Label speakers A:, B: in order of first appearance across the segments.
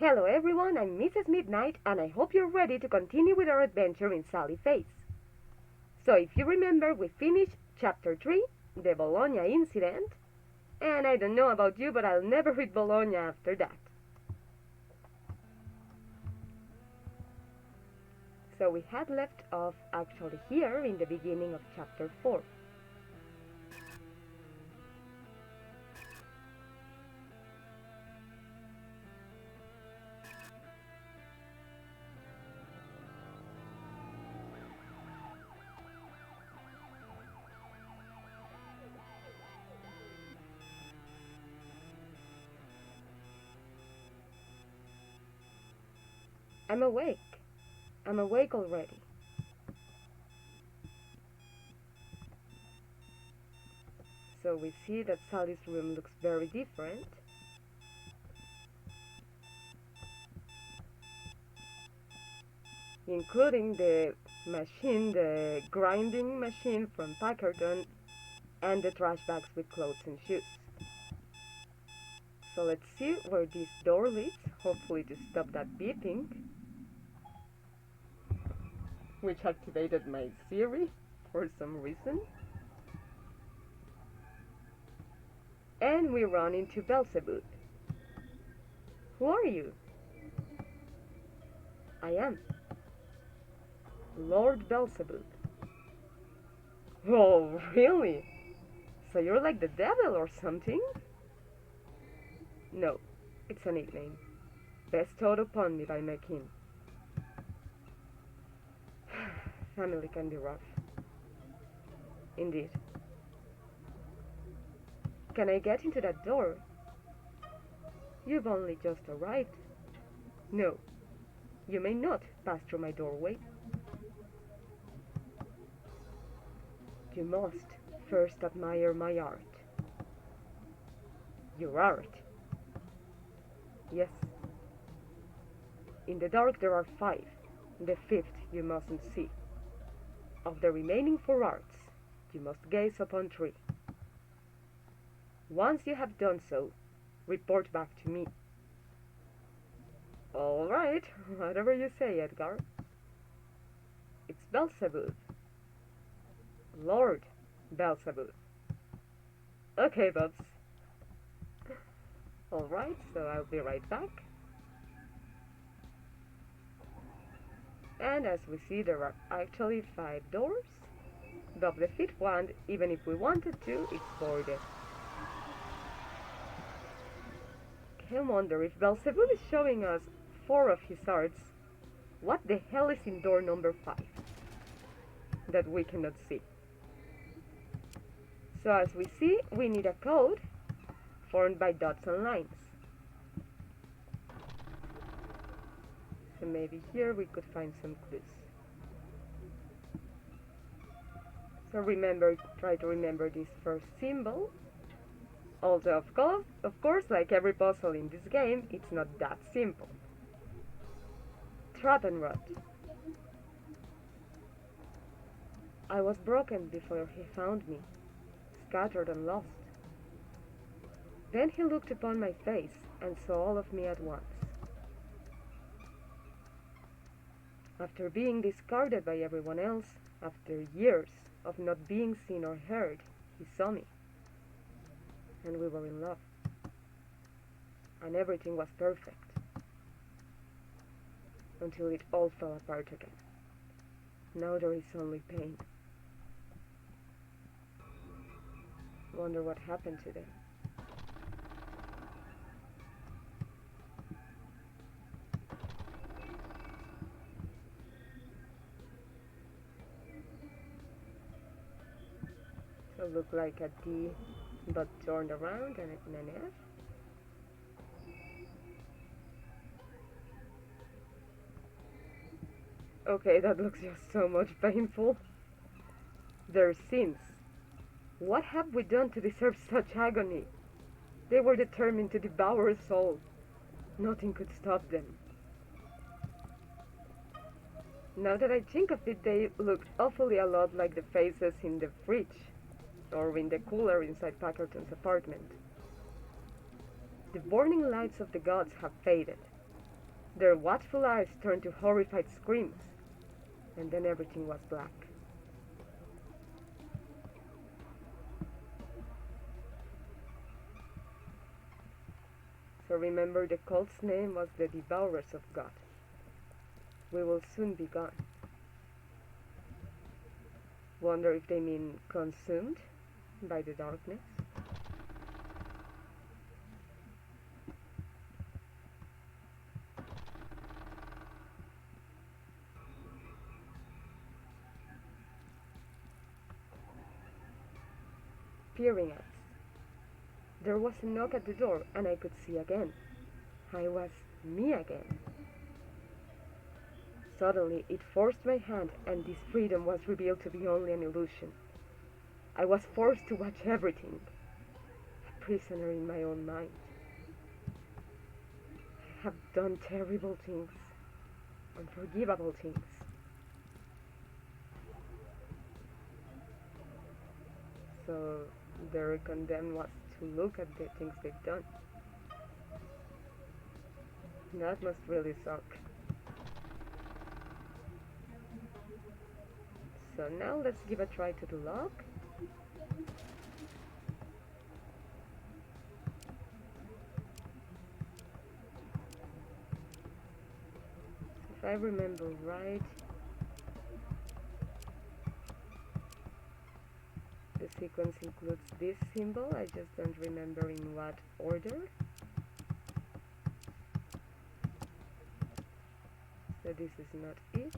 A: Hello everyone, I'm Mrs. Midnight, and I hope you're ready to continue with our adventure in Sally Face. So if you remember, we finished Chapter 3, the Bologna incident, and I don't know about you, but I'll never read Bologna after that. So we had left off actually here in the beginning of Chapter 4. I'm awake. I'm awake already. So we see that Sally's room looks very different. Including the machine, the grinding machine from Packerton, and the trash bags with clothes and shoes. So let's see where this door leads, hopefully to stop that beeping, which activated my Siri for some reason. And we run into Beelzebub. Who are you? I am Lord Beelzebub. Oh, really? So you're like the devil or something? No, it's a nickname, bestowed upon me by my king. Family can be rough. Indeed. Can I get into that door? You've only just arrived. No, you may not pass through my doorway. You must first admire my art. Your art? Yes. In the dark there are 5. The 5th you mustn't see. Of the remaining 4 arts, you must gaze upon 3. Once you have done so, report back to me. All right, whatever you say, Edgar. It's Beelzebub. Lord Beelzebub. Okay, Bubs. All right, so I'll be right back. And as we see, there are actually 5 doors. But the 5th one, even if we wanted to, it's boarded. I wonder if Beelzebub is showing us 4 of his arts. What the hell is in door number 5 that we cannot see? So as we see, we need a code formed by dots and lines. So maybe here we could find some clues. So remember, try to remember this first symbol. Although of course, like every puzzle in this game, it's not that simple. Trap and rot. I was broken before he found me, scattered and lost. Then he looked upon my face and saw all of me at once. After being discarded by everyone else, after years of not being seen or heard, he saw me. And we were in love. And everything was perfect. Until it all fell apart again. Now there is only pain. Wonder what happened to them. So look like a D, but turned around and an F. Okay, that looks just so much painful. Their sins. What have we done to deserve such agony? They were determined to devour us all. Nothing could stop them. Now that I think of it, they looked awfully a lot like the faces in the fridge, or in the cooler inside Packerton's apartment. The burning lights of the gods have faded. Their watchful eyes turned to horrified screams, and then everything was black. So remember, the cult's name was the Devourers of God. We will soon be gone. Wonder if they mean consumed by the darkness? Peering at us. There was a knock at the door, and I could see again. I was me again. Suddenly, it forced my hand, and this freedom was revealed to be only an illusion. I was forced to watch everything, a prisoner in my own mind. I have done terrible things, unforgivable things. So their condemned was to look at the things they've done. That must really suck. So now let's give a try to the lock. If I remember right, the sequence includes this symbol. I just don't remember in what order. So this is not it.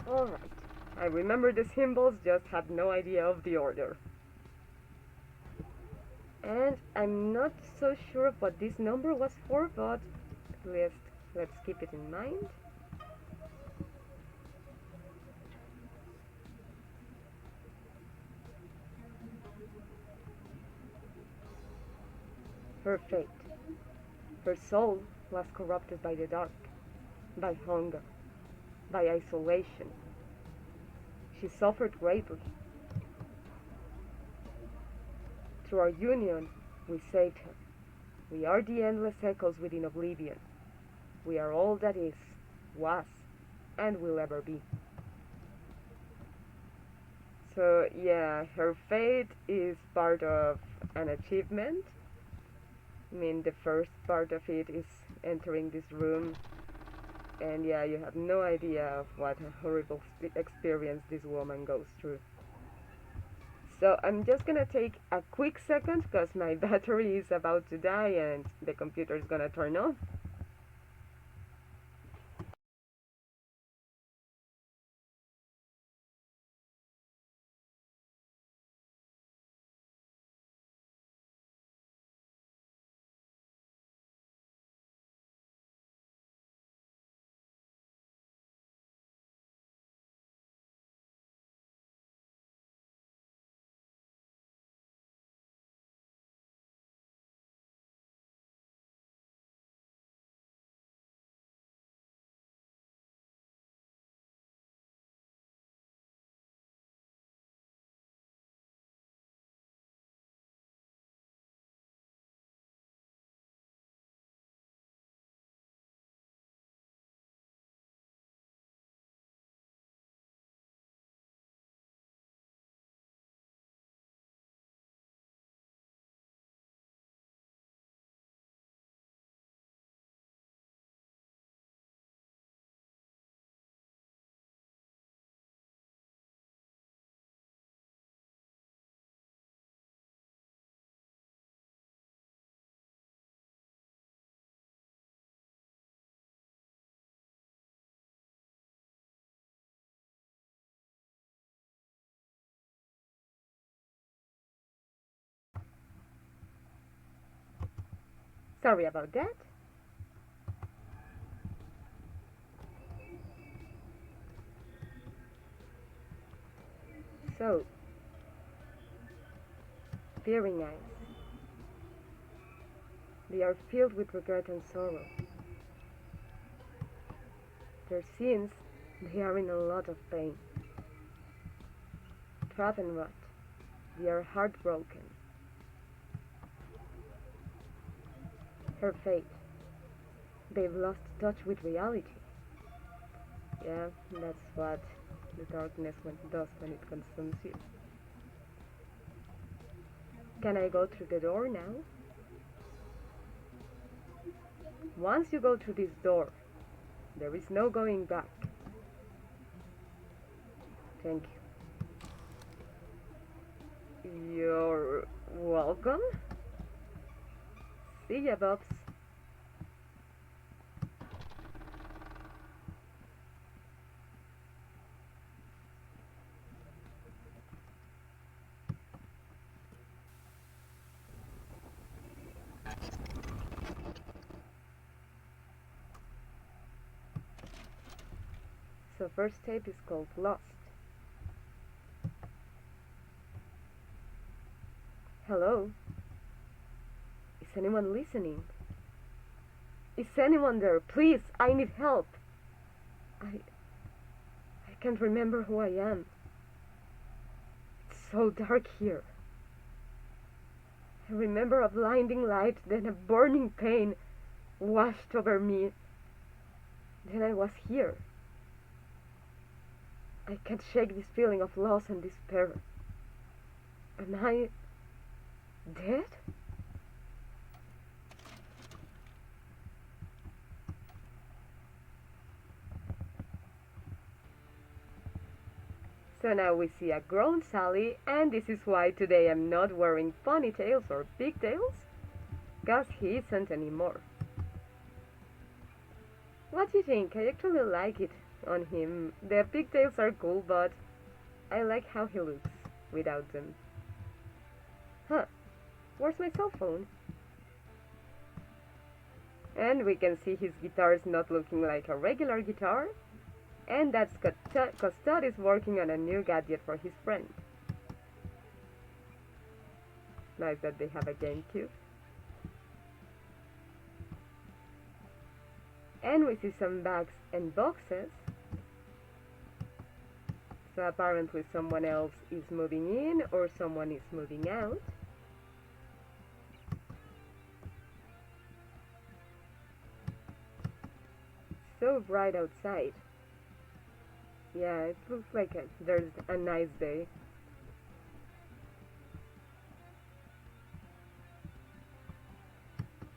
A: Alright, I remember the symbols, just had no idea of the order. And I'm not so sure of what this number was for, but at least let's keep it in mind. Her fate. Her soul was corrupted by the dark, by hunger, by isolation. She suffered greatly. Through our union, we saved her. We are the endless echoes within oblivion. We are all that is, was, and will ever be. So yeah, her fate is part of an achievement. I mean, the first part of it is entering this room, and yeah, you have no idea of what a horrible experience this woman goes through. So I'm just gonna take a quick second because my battery is about to die and the computer is gonna turn off. Sorry about that. So, peering eyes. They are filled with regret and sorrow. Their sins, they are in a lot of pain. Trapped and rot, they are heartbroken. Her fate, they've lost touch with reality. Yeah, that's what the darkness does when it consumes you. Can I go through the door now? Once you go through this door, there is no going back. Thank you. You're welcome. See ya, Bubs. So first tape is called Lost. Hello? Is anyone listening? Is anyone there? Please, I need help. I can't remember who I am. It's so dark here. I remember a blinding light, then a burning pain washed over me. Then I was here. I can't shake this feeling of loss and despair. Am I dead? So now we see a grown Sally, and this is why today I'm not wearing ponytails or pigtails, because he isn't anymore. What do you think? I actually like it on him. The pigtails are cool, but I like how he looks without them. Huh, where's my cell phone? And we can see his guitar is not looking like a regular guitar. And that's because Todd is working on a new gadget for his friend. Nice that they have a GameCube. And we see some bags and boxes. So apparently someone else is moving in or someone is moving out. So bright outside. Yeah, it looks like there's a nice day.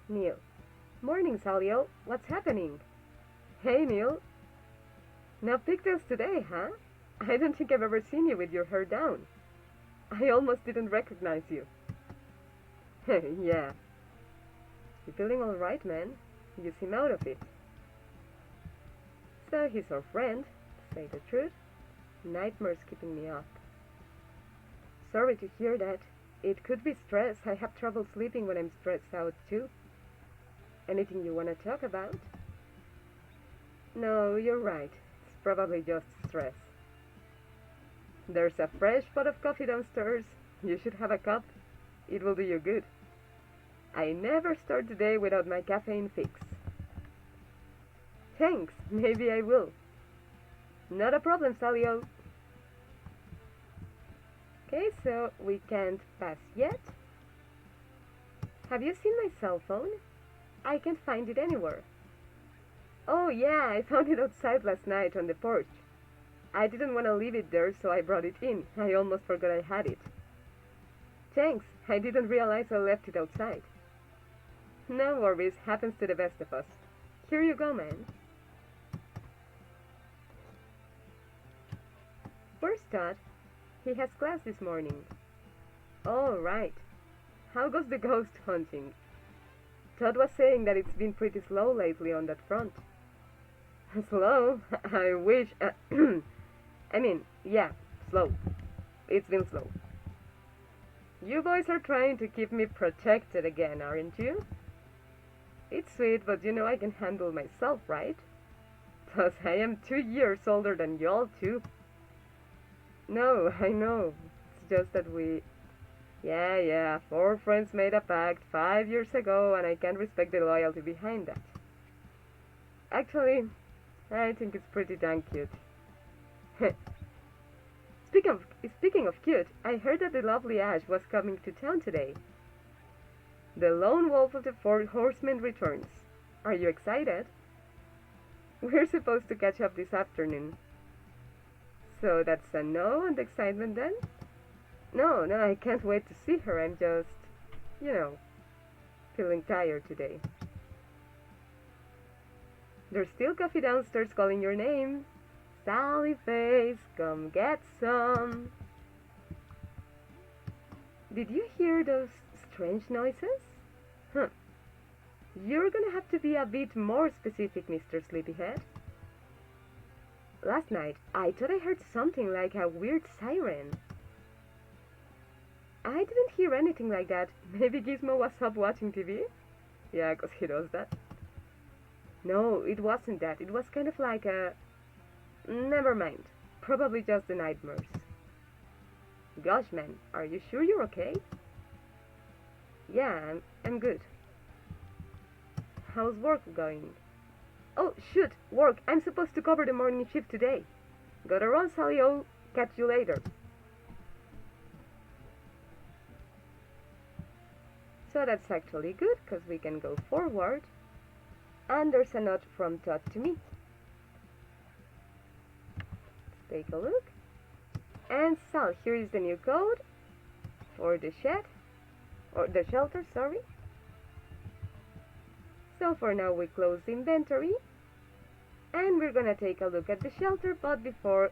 A: Neil. Morning, Salio. What's happening? Hey, Neil. No pigtails today, huh? I don't think I've ever seen you with your hair down. I almost didn't recognize you. Yeah. You feeling alright, man? You seem out of it. So he's our friend. Say the truth, nightmares keeping me up. Sorry to hear that. It could be stress. I have trouble sleeping when I'm stressed out too. Anything you want to talk about? No, you're right. It's probably just stress. There's a fresh pot of coffee downstairs. You should have a cup. It will do you good. I never start the day without my caffeine fix. Thanks. Maybe I will. Not a problem, Salio. Okay, so we can't pass yet. Have you seen my cell phone? I can't find it anywhere. Oh yeah, I found it outside last night on the porch. I didn't want to leave it there, so I brought it in. I almost forgot I had it. Thanks, I didn't realize I left it outside. No worries, happens to the best of us. Here you go, man. Where's Todd? He has class this morning. Oh, right. How goes the ghost hunting? Todd was saying that it's been pretty slow lately on that front. Slow? I wish... I mean, yeah, slow. It's been slow. You boys are trying to keep me protected again, aren't you? It's sweet, but you know I can handle myself, right? Plus, I am 2 years older than y'all, too. No, I know. It's just that we. Yeah, four friends made a pact 5 years ago, and I can't respect the loyalty behind that. Actually, I think it's pretty dang cute. Speaking of cute, I heard that the lovely Ash was coming to town today. The lone wolf of the four horsemen returns. Are you excited? We're supposed to catch up this afternoon. So that's a no on the excitement then? No, I can't wait to see her. I'm just, you know, feeling tired today. There's still coffee downstairs calling your name. Sally Face, come get some. Did you hear those strange noises? Huh. You're gonna have to be a bit more specific, Mr. Sleepyhead. Last night, I thought I heard something like a weird siren. I didn't hear anything like that. Maybe Gizmo was up watching TV? Yeah, 'cause he does that. No, it wasn't that. It was kind of like a... Never mind. Probably just the nightmares. Gosh, man, are you sure you're okay? Yeah, I'm good. How's work going? Oh, shoot, work. I'm supposed to cover the morning shift today. Gotta run, Sally. I'll catch you later. So that's actually good, because we can go forward. And there's a note from Todd to me. Let's take a look. And Sal, here is the new code for the shed, or the shelter, sorry. So for now we close the inventory, and we're gonna take a look at the shelter, but before,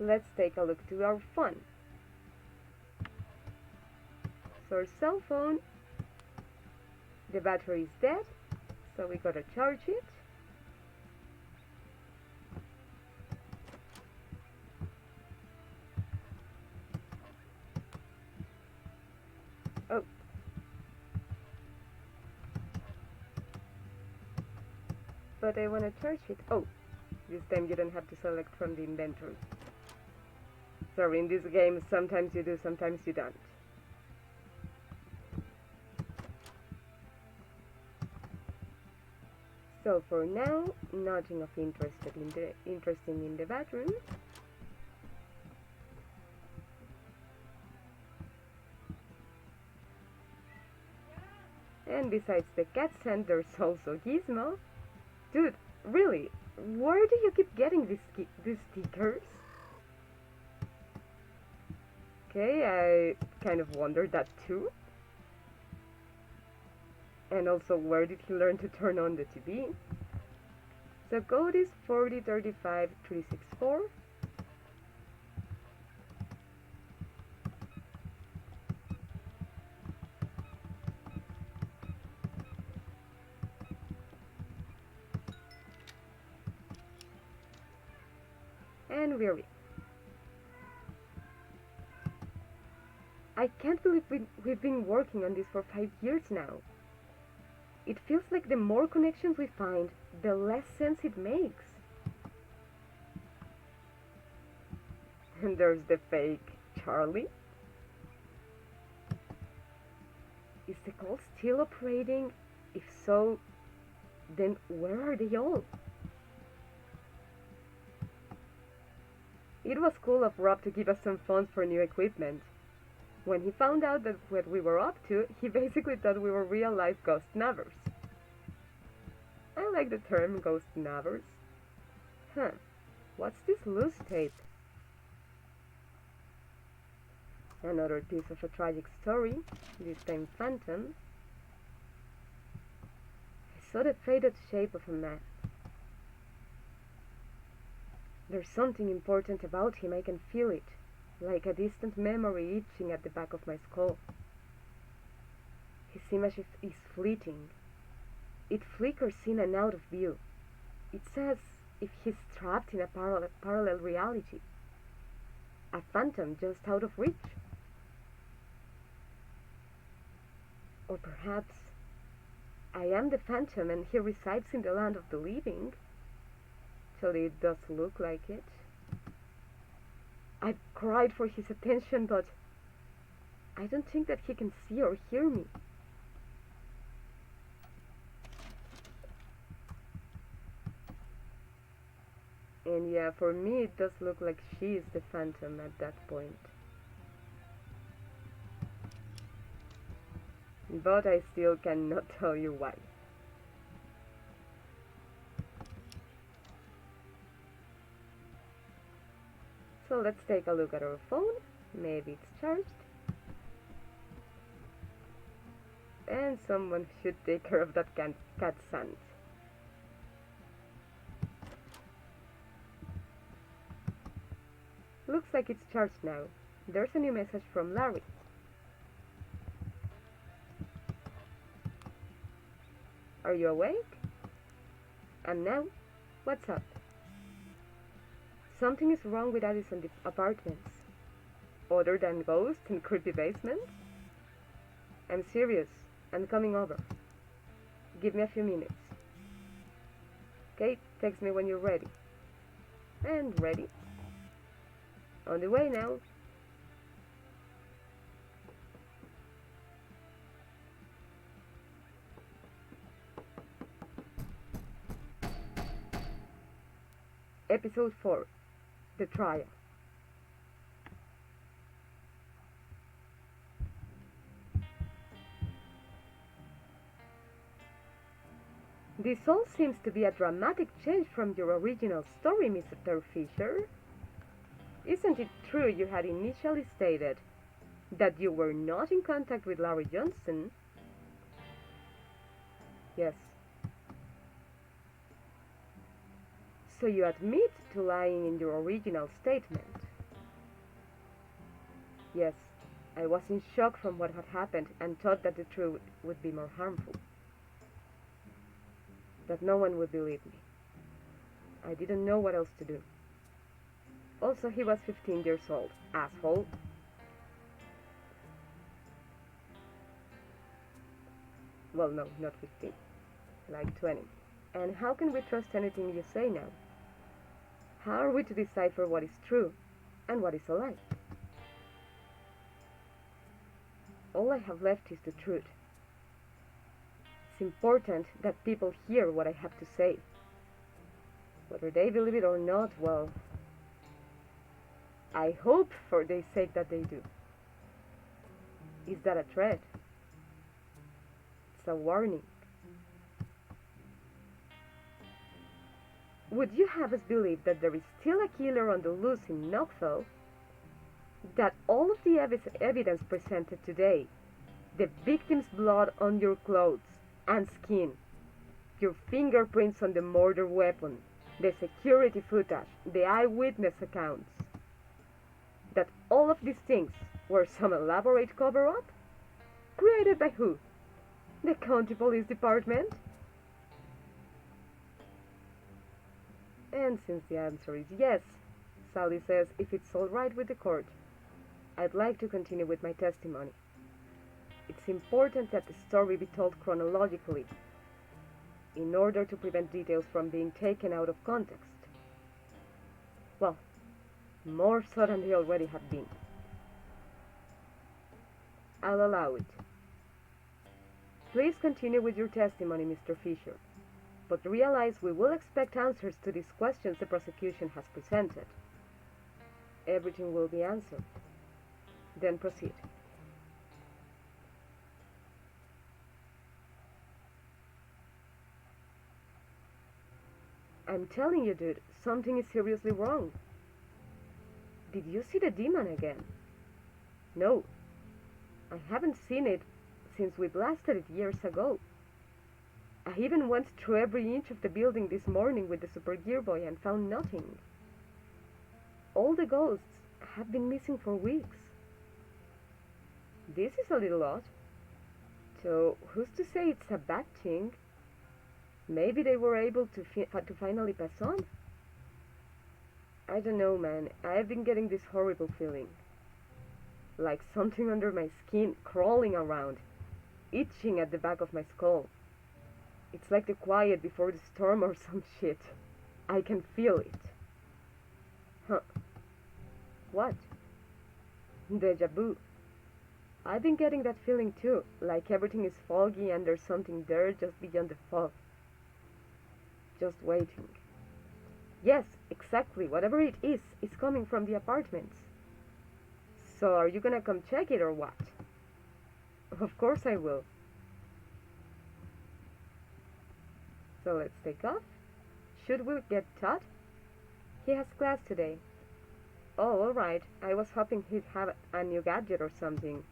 A: let's take a look to our phone. So our cell phone, the battery is dead, so we gotta charge it. Oh. But I wanna charge it. Oh, this time you don't have to select from the inventory. Sorry, in this game sometimes you do, sometimes you don't. So for now, nothing of interesting in the bathroom. And besides the cat scent, there's also Gizmo. Dude, really, where do you keep getting these stickers? Okay, I kind of wondered that too. And also, where did he learn to turn on the TV? So code is 4035364. And we're in. I can't believe we've been working on this for 5 years now. It feels like the more connections we find, the less sense it makes. And there's the fake Charlie. Is the call still operating? If so, then where are they all? It was cool of Rob to give us some funds for new equipment. When he found out that what we were up to, he basically thought we were real-life ghostnabbers. I like the term ghostnabbers. Huh, what's this loose tape? Another piece of a tragic story, this time phantom. I saw the faded shape of a man. There's something important about him, I can feel it. Like a distant memory itching at the back of my skull. His image is fleeting. It flickers in and out of view. It's as if he's trapped in a parallel reality. A phantom just out of reach. Or perhaps I am the phantom and he resides in the land of the living. Actually, it does look like it. I've cried for his attention, but I don't think that he can see or hear me. And yeah, for me it does look like she is the phantom at that point. But I still cannot tell you why. So let's take a look at our phone. Maybe it's charged. And someone should take care of that cat sand. Looks like it's charged now. There's a new message from Larry. Are you awake? And now, what's up? Something is wrong with Addison Appartments. Other than ghosts and creepy basements? I'm serious. I'm coming over. Give me a few minutes. Okay, text me when you're ready. And ready. On the way now. Episode 4. The Trial. This all seems to be a dramatic change from your original story, Mr. Fisher. Isn't it true you had initially stated that you were not in contact with Larry Johnson? Yes. So you admit to lying in your original statement? Yes, I was in shock from what had happened and thought that the truth would be more harmful. That no one would believe me. I didn't know what else to do. Also, he was 15 years old. Asshole. Well, no, not 15. Like 20. And how can we trust anything you say now? How are we to decipher what is true and what is a lie? All I have left is the truth. It's important that people hear what I have to say. Whether they believe it or not, well, I hope for their sake that they do. Is that a threat? It's a warning. Would you have us believe that there is still a killer on the loose in Knoxville? That all of the evidence presented today, the victim's blood on your clothes and skin, your fingerprints on the murder weapon, the security footage, the eyewitness accounts, that all of these things were some elaborate cover-up? Created by who? The county police department? And since the answer is yes, Sally says if it's all right with the court, I'd like to continue with my testimony. It's important that the story be told chronologically, in order to prevent details from being taken out of context. Well, more so than they already have been. I'll allow it. Please continue with your testimony, Mr. Fisher, but realize we will expect answers to these questions the prosecution has presented. Everything will be answered. Then proceed. I'm telling you, dude, something is seriously wrong. Did you see the demon again? No. I haven't seen it since we blasted it years ago. I even went through every inch of the building this morning with the Super Gear Boy and found nothing. All the ghosts have been missing for weeks. This is a little odd. So, who's to say it's a bad thing? Maybe they were able to finally pass on? I don't know, man. I've been getting this horrible feeling. Like something under my skin crawling around, itching at the back of my skull. It's like the quiet before the storm or some shit. I can feel it. Huh. What? Deja vu. I've been getting that feeling too, like everything is foggy and there's something there just beyond the fog. Just waiting. Yes, exactly. Whatever it is coming from the apartments. So are you gonna come check it or what? Of course I will. So let's take off. Should we get Todd? He has class today. Oh, alright. I was hoping he'd have a new gadget or something.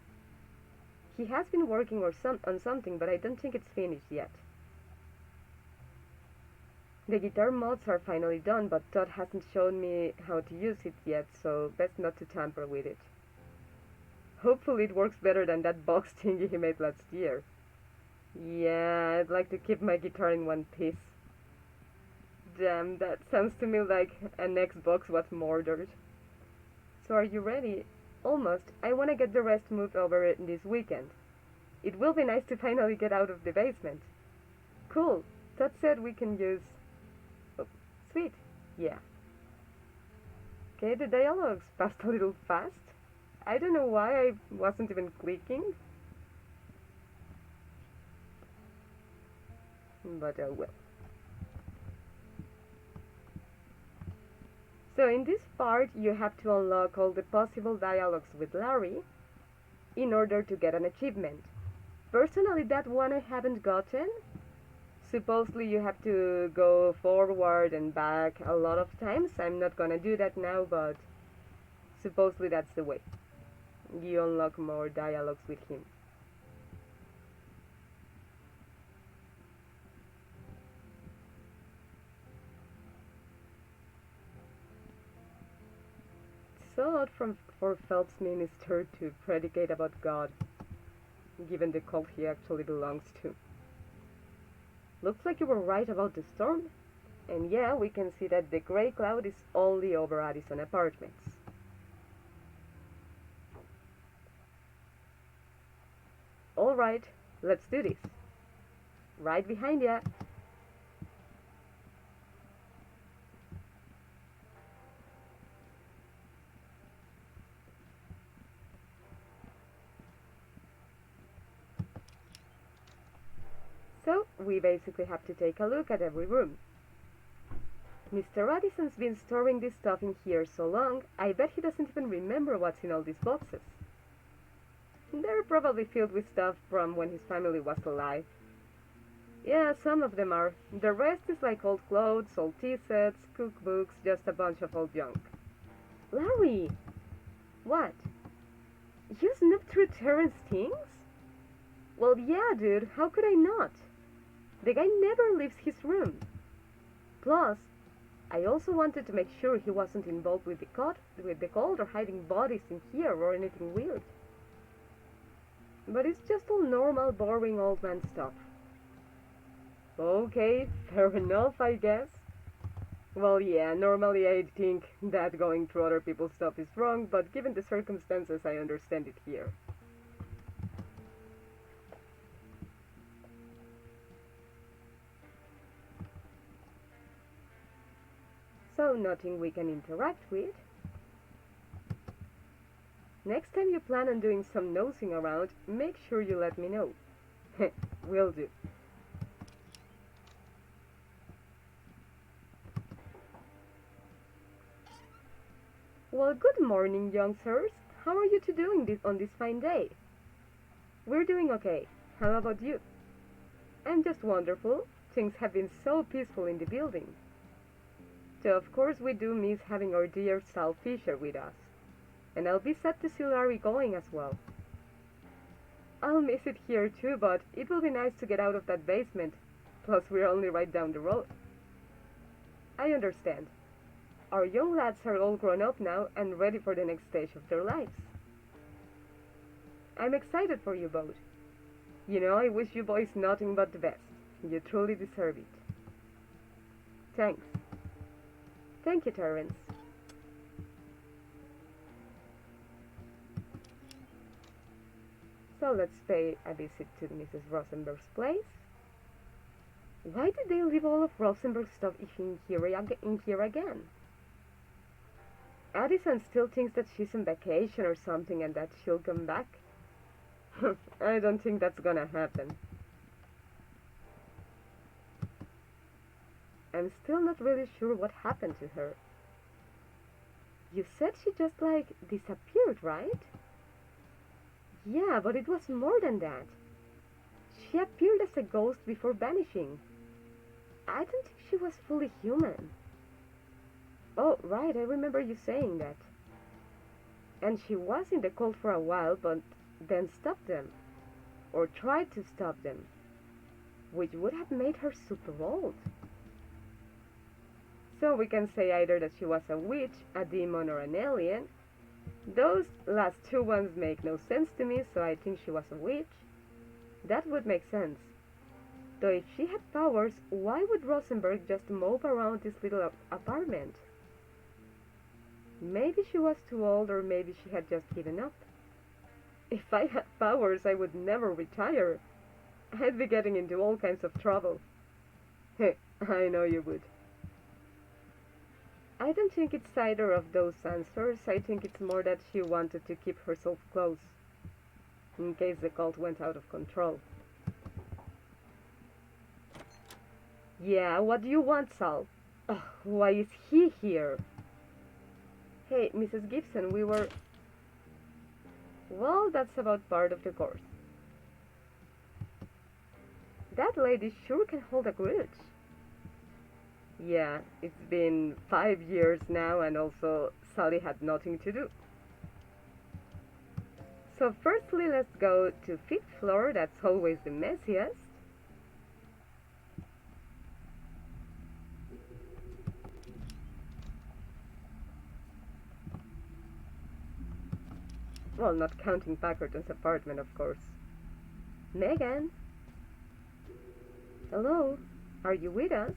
A: He has been working on something, but I don't think it's finished yet. The guitar mods are finally done, but Todd hasn't shown me how to use it yet, so best not to tamper with it. Hopefully it works better than that box thingy he made last year. Yeah, I'd like to keep my guitar in one piece. Damn, that sounds to me like an Xbox was murdered. So are you ready? Almost. I want to get the rest moved over this weekend. It will be nice to finally get out of the basement. Cool. Todd said we can use... Oh, sweet. Yeah. Okay, the dialogues passed a little fast. I don't know why I wasn't even clicking. But I will. So in this part you have to unlock all the possible dialogues with Larry in order to get an achievement. Personally, that one I haven't gotten. Supposedly you have to go forward and back a lot of times. I'm not gonna do that now, but supposedly that's the way. You unlock more dialogues with him. So odd for Phelps' minister to predicate about God, given the cult he actually belongs to. Looks like you were right about the storm. And yeah, we can see that the gray cloud is only over Addison Apparments. Alright, let's do this. Right behind ya. So, we basically have to take a look at every room. Mr. Addison's been storing this stuff in here so long, I bet he doesn't even remember what's in all these boxes. They're probably filled with stuff from when his family was alive. Yeah, some of them are. The rest is like old clothes, old tea sets, cookbooks, just a bunch of old junk. Larry! What? You snooped through Terrence's things? Well, yeah, dude, how could I not? The guy never leaves his room. Plus, I also wanted to make sure he wasn't involved with the cult or hiding bodies in here or anything weird. But it's just all normal, boring old man stuff. Okay, fair enough, I guess. Well, yeah, normally I'd think that going through other people's stuff is wrong, but given the circumstances, I understand it here. So, nothing we can interact with. Next time you plan on doing some nosing around, make sure you let me know. Will do. Well, good morning, young sirs. How are you two doing on this fine day? We're doing okay. How about you? I'm just wonderful. Things have been so peaceful in the building. So of course we do miss having our dear Sal Fisher with us. And I'll be sad to see Larry going as well. I'll miss it here too, but it will be nice to get out of that basement. Plus we're only right down the road. I understand. Our young lads are all grown up now and ready for the next stage of their lives. I'm excited for you both. You know, I wish you boys nothing but the best. You truly deserve it. Thanks. Thank you, Terrence. So let's pay a visit to Mrs. Rosenberg's place. Why did they leave all of Rosenberg's stuff in here again? Addison still thinks that she's on vacation or something and that she'll come back. I don't think that's gonna happen. I'm still not really sure what happened to her. You said she just like disappeared, right? Yeah, but it was more than that. She appeared as a ghost before vanishing. I don't think she was fully human. Oh, right, I remember you saying that. And she was in the cult for a while, but then stopped them. Or tried to stop them. Which would have made her super old. So we can say either that she was a witch, a demon, or an alien. Those last two ones make no sense to me, so I think she was a witch. That would make sense. Though if she had powers, why would Rosenberg just mope around this little apartment? Maybe she was too old, or maybe she had just given up. If I had powers, I would never retire. I'd be getting into all kinds of trouble. Hey, I know you would. I don't think it's either of those answers. I think it's more that she wanted to keep herself close, in case the cult went out of control. Yeah, what do you want, Sal? Ugh, why is he here? Hey, Mrs. Gibson, we were... Well, that's about part of the course. That lady sure can hold a grudge. Yeah, it's been 5 years now, and also Sally had nothing to do. So firstly, let's go to 5th floor. That's always the messiest. Well, not counting Packerton's apartment, of course. Megan? Hello? Are you with us?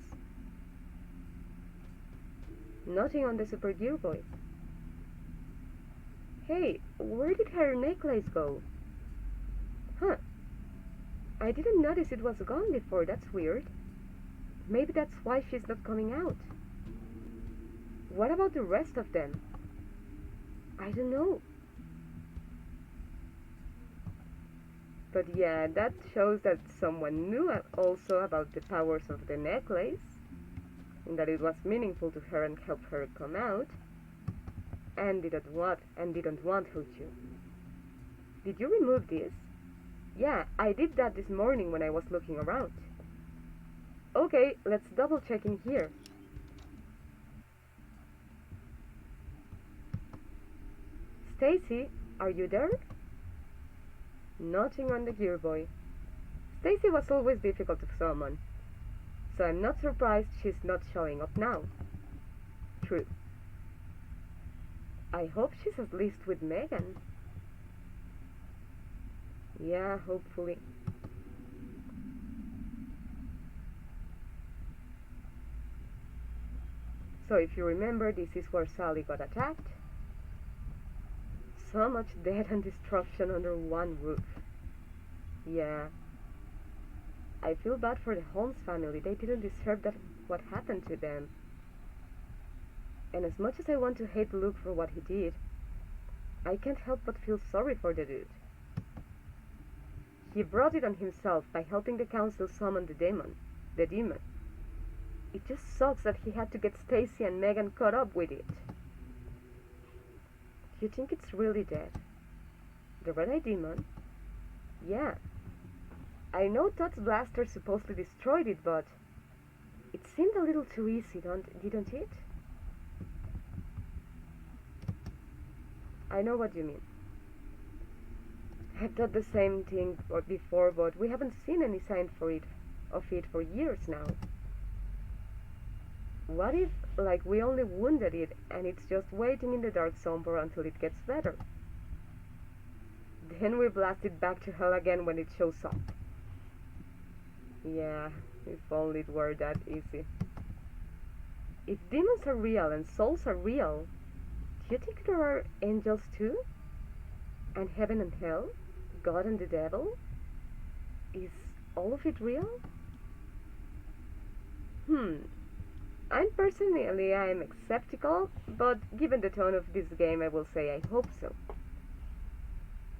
A: Nothing on the Super Gear Boy. Hey, where did her necklace go? Huh. I didn't notice it was gone before. That's weird. Maybe that's why she's not coming out. What about the rest of them? I don't know. But yeah, that shows that someone knew also about the powers of the necklace, and that it was meaningful to her and helped her come out, and didn't want her to. Did you remove this? Yeah, I did that this morning when I was looking around. Okay, let's double check in here. Stacy, are you there? Nothing on the Gear Boy. Stacy was always difficult to summon, so I'm not surprised she's not showing up now. True. I hope she's at least with Megan. Yeah, hopefully. So if you remember, this is where Sally got attacked. So much death and destruction under one roof. Yeah. I feel bad for the Holmes family. They didn't deserve that what happened to them. And as much as I want to hate Luke for what he did, I can't help but feel sorry for the dude. He brought it on himself by helping the council summon the demon. It just sucks that he had to get Stacy and Megan caught up with it. Do you think it's really dead? The Red-Eye Demon? Yeah. I know Todd's blaster supposedly destroyed it, but it seemed a little too easy, didn't it? I know what you mean. I've thought the same thing before, but we haven't seen any sign of it for years now. What if, like, we only wounded it and it's just waiting in the dark somewhere until it gets better? Then we blast it back to hell again when it shows up. Yeah, if only it were that easy. If demons are real and souls are real, do you think there are angels too? And heaven and hell? God and the devil? Is all of it real? Hmm. I'm skeptical, but given the tone of this game, I will say I hope so.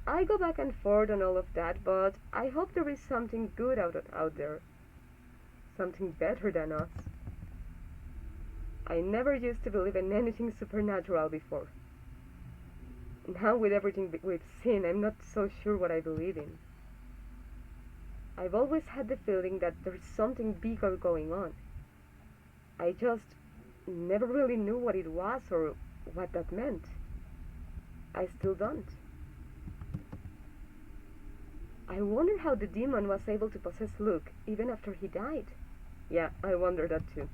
A: I go back and forth on all of that, but I hope there is something good out there. Something better than us. I never used to believe in anything supernatural before. Now, with everything we've seen, I'm not so sure what I believe in. I've always had the feeling that there's something bigger going on. I just never really knew what it was or what that meant. I still don't. I wonder how the demon was able to possess Luke even after he died. Yeah, I wonder that too.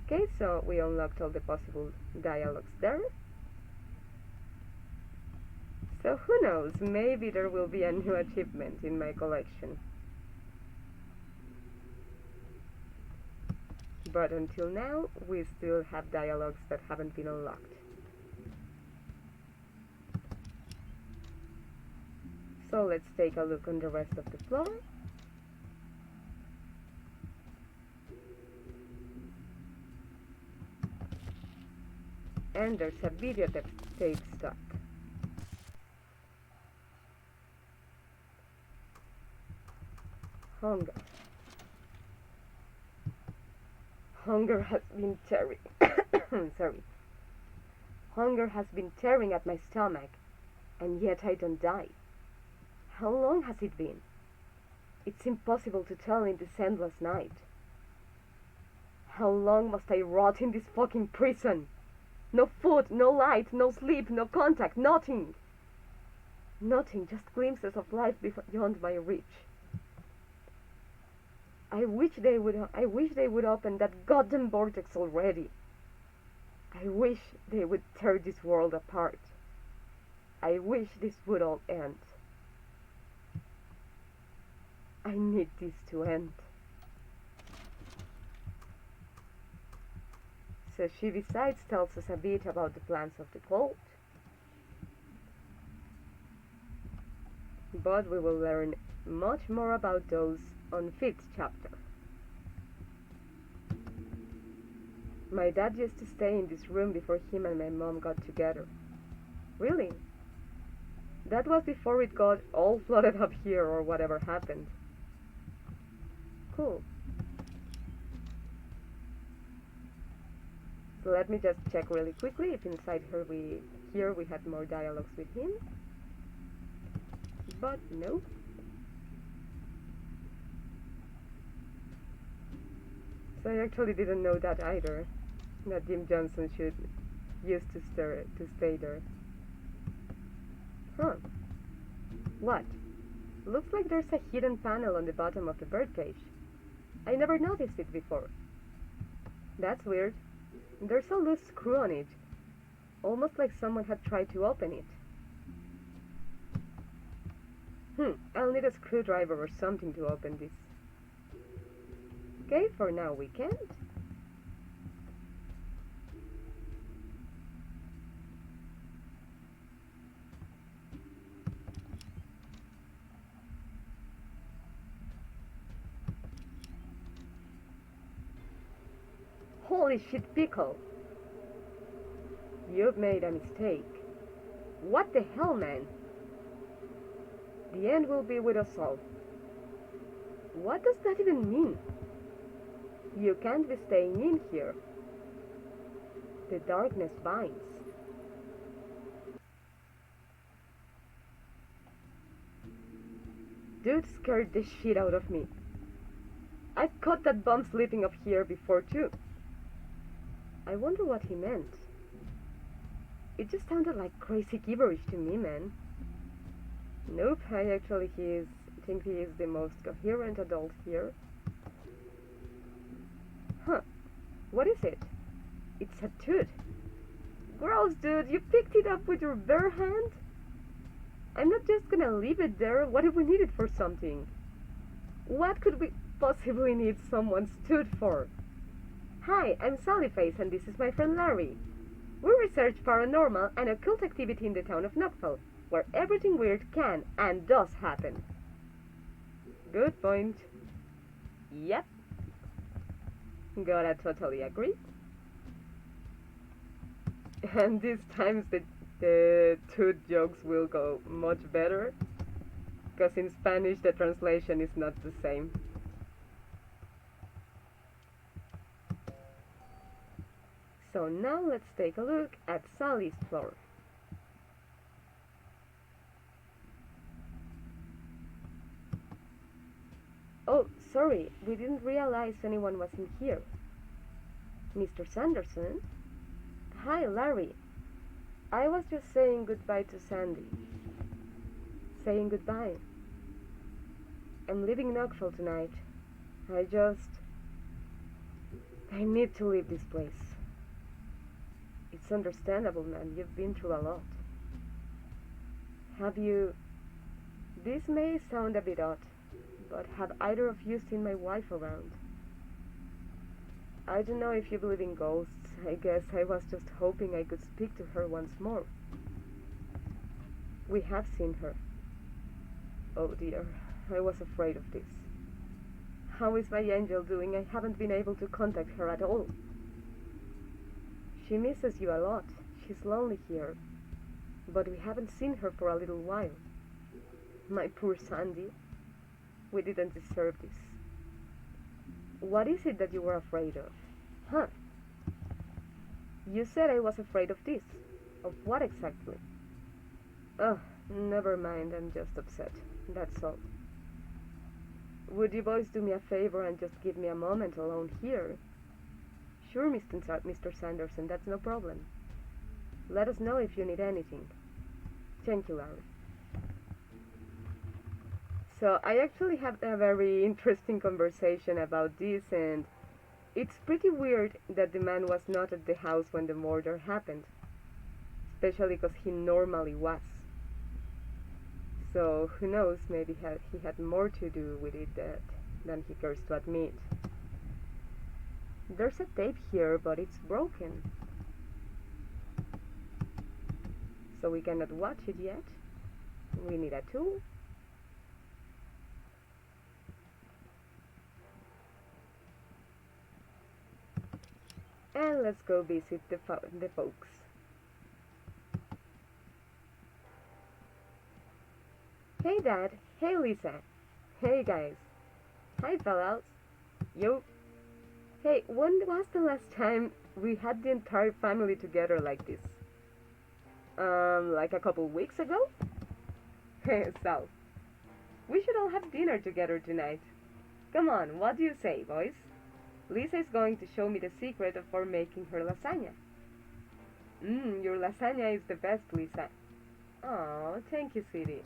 A: Okay, so we unlocked all the possible dialogues there. So who knows, maybe there will be a new achievement in my collection. But until now, we still have dialogues that haven't been unlocked. So let's take a look on the rest of the floor. And there's a videotape stuck. Hunger. Hunger has been tearing. Sorry. Hunger has been tearing at my stomach, and yet I don't die. How long has it been? It's impossible to tell in this endless night. How long must I rot in this fucking prison? No food, no light, no sleep, no contact, nothing. Nothing, just glimpses of life beyond my reach. I wish they would open that goddamn vortex already. I wish they would tear this world apart. I wish this would all end. I need this to end. So she besides tells us a bit about the plans of the cult. But we will learn much more about those on 5th chapter. My dad used to stay in this room before him and my mom got together. Really? That was before it got all flooded up here or whatever happened. Cool. So let me just check really quickly if inside here we had more dialogues with him. But no. So I actually didn't know that either, that Jim Johnson used to stay there. Huh. What? Looks like there's a hidden panel on the bottom of the bird cage. I never noticed it before. That's weird. There's a loose screw on it, almost like someone had tried to open it. I'll need a screwdriver or something to open this. Okay, for now we can't. Holy shit, Pickle! You've made a mistake. What the hell, man? The end will be with us all. What does that even mean? You can't be staying in here. The darkness binds. Dude scared the shit out of me. I've caught that bum sleeping up here before too. I wonder what he meant. It just sounded like crazy gibberish to me, man. Nope, I actually think he is the most coherent adult here. Huh. What is it? It's a tooth. Gross, dude, you picked it up with your bare hand? I'm not just gonna leave it there. What if we need it for something? What could we possibly need someone's tooth for? Hi, I'm Sallyface and this is my friend Larry. We research paranormal and occult activity in the town of Knoxville, where everything weird can and does happen. Good point. Yep. Gotta totally agree. And these times the two jokes will go much better, because in Spanish the translation is not the same. So now let's take a look at Sally's floor. Oh, sorry, we didn't realize anyone was in here. Mr. Sanderson? Hi, Larry. I was just saying goodbye to Sandy. Saying goodbye. I'm leaving Knoxville tonight. I need to leave this place. It's understandable, man. You've been through a lot. Have you... This may sound a bit odd, but have either of you seen my wife around? I don't know if you believe in ghosts. I guess I was just hoping I could speak to her once more. We have seen her. Oh dear, I was afraid of this. How is my angel doing? I haven't been able to contact her at all. She misses you a lot. She's lonely here. But we haven't seen her for a little while. My poor Sandy. We didn't deserve this. What is it that you were afraid of? Huh? You said I was afraid of this. Of what exactly? Oh, never mind. I'm just upset. That's all. Would you boys do me a favor and just give me a moment alone here? Sure, Mr. Sanderson, that's no problem. Let us know if you need anything. Thank you, Larry. So I actually had a very interesting conversation about this, and it's pretty weird that the man was not at the house when the murder happened, especially because he normally was. So who knows, maybe he had more to do with it than he cares to admit. There's a tape here, but it's broken. So we cannot watch it yet. We need a tool. And let's go visit the folks. Hey Dad, hey Lisa, hey guys, hi fellas, yo. Hey, when was the last time we had the entire family together like this? Like a couple weeks ago? So, we should all have dinner together tonight. Come on, what do you say, boys? Lisa is going to show me the secret for making her lasagna. Your lasagna is the best, Lisa. Oh, thank you, sweetie.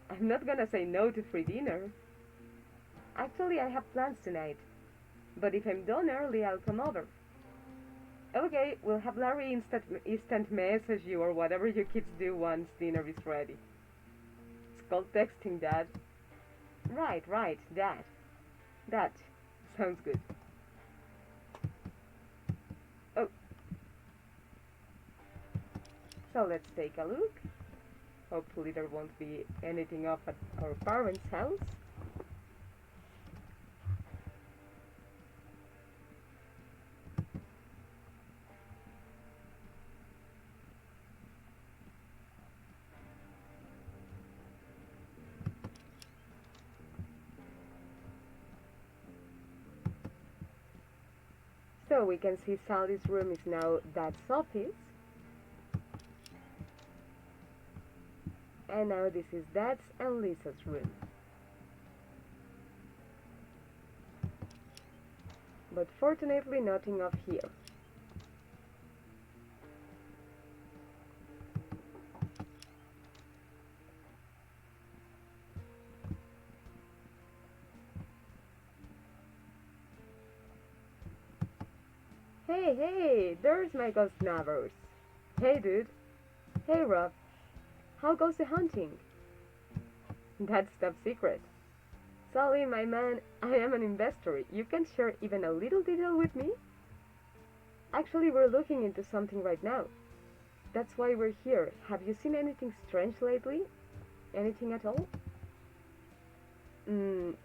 A: I'm not gonna say no to free dinner. Actually, I have plans tonight. But if I'm done early, I'll come over. Okay, we'll have Larry instant message you or whatever you kids do once dinner is ready. It's called texting, Dad. Right, Dad. That sounds good. Oh. So let's take a look. Hopefully there won't be anything off at our parents' house. So we can see Sally's room is now Dad's office. And now this is Dad's and Lisa's room. But fortunately nothing of here. Hey, there's my ghostnabbers. Hey dude. Hey Rob. How goes the hunting? That's top secret. Sally, my man, I am an investor. You can share even a little detail with me? Actually, we're looking into something right now. That's why we're here. Have you seen anything strange lately? Anything at all?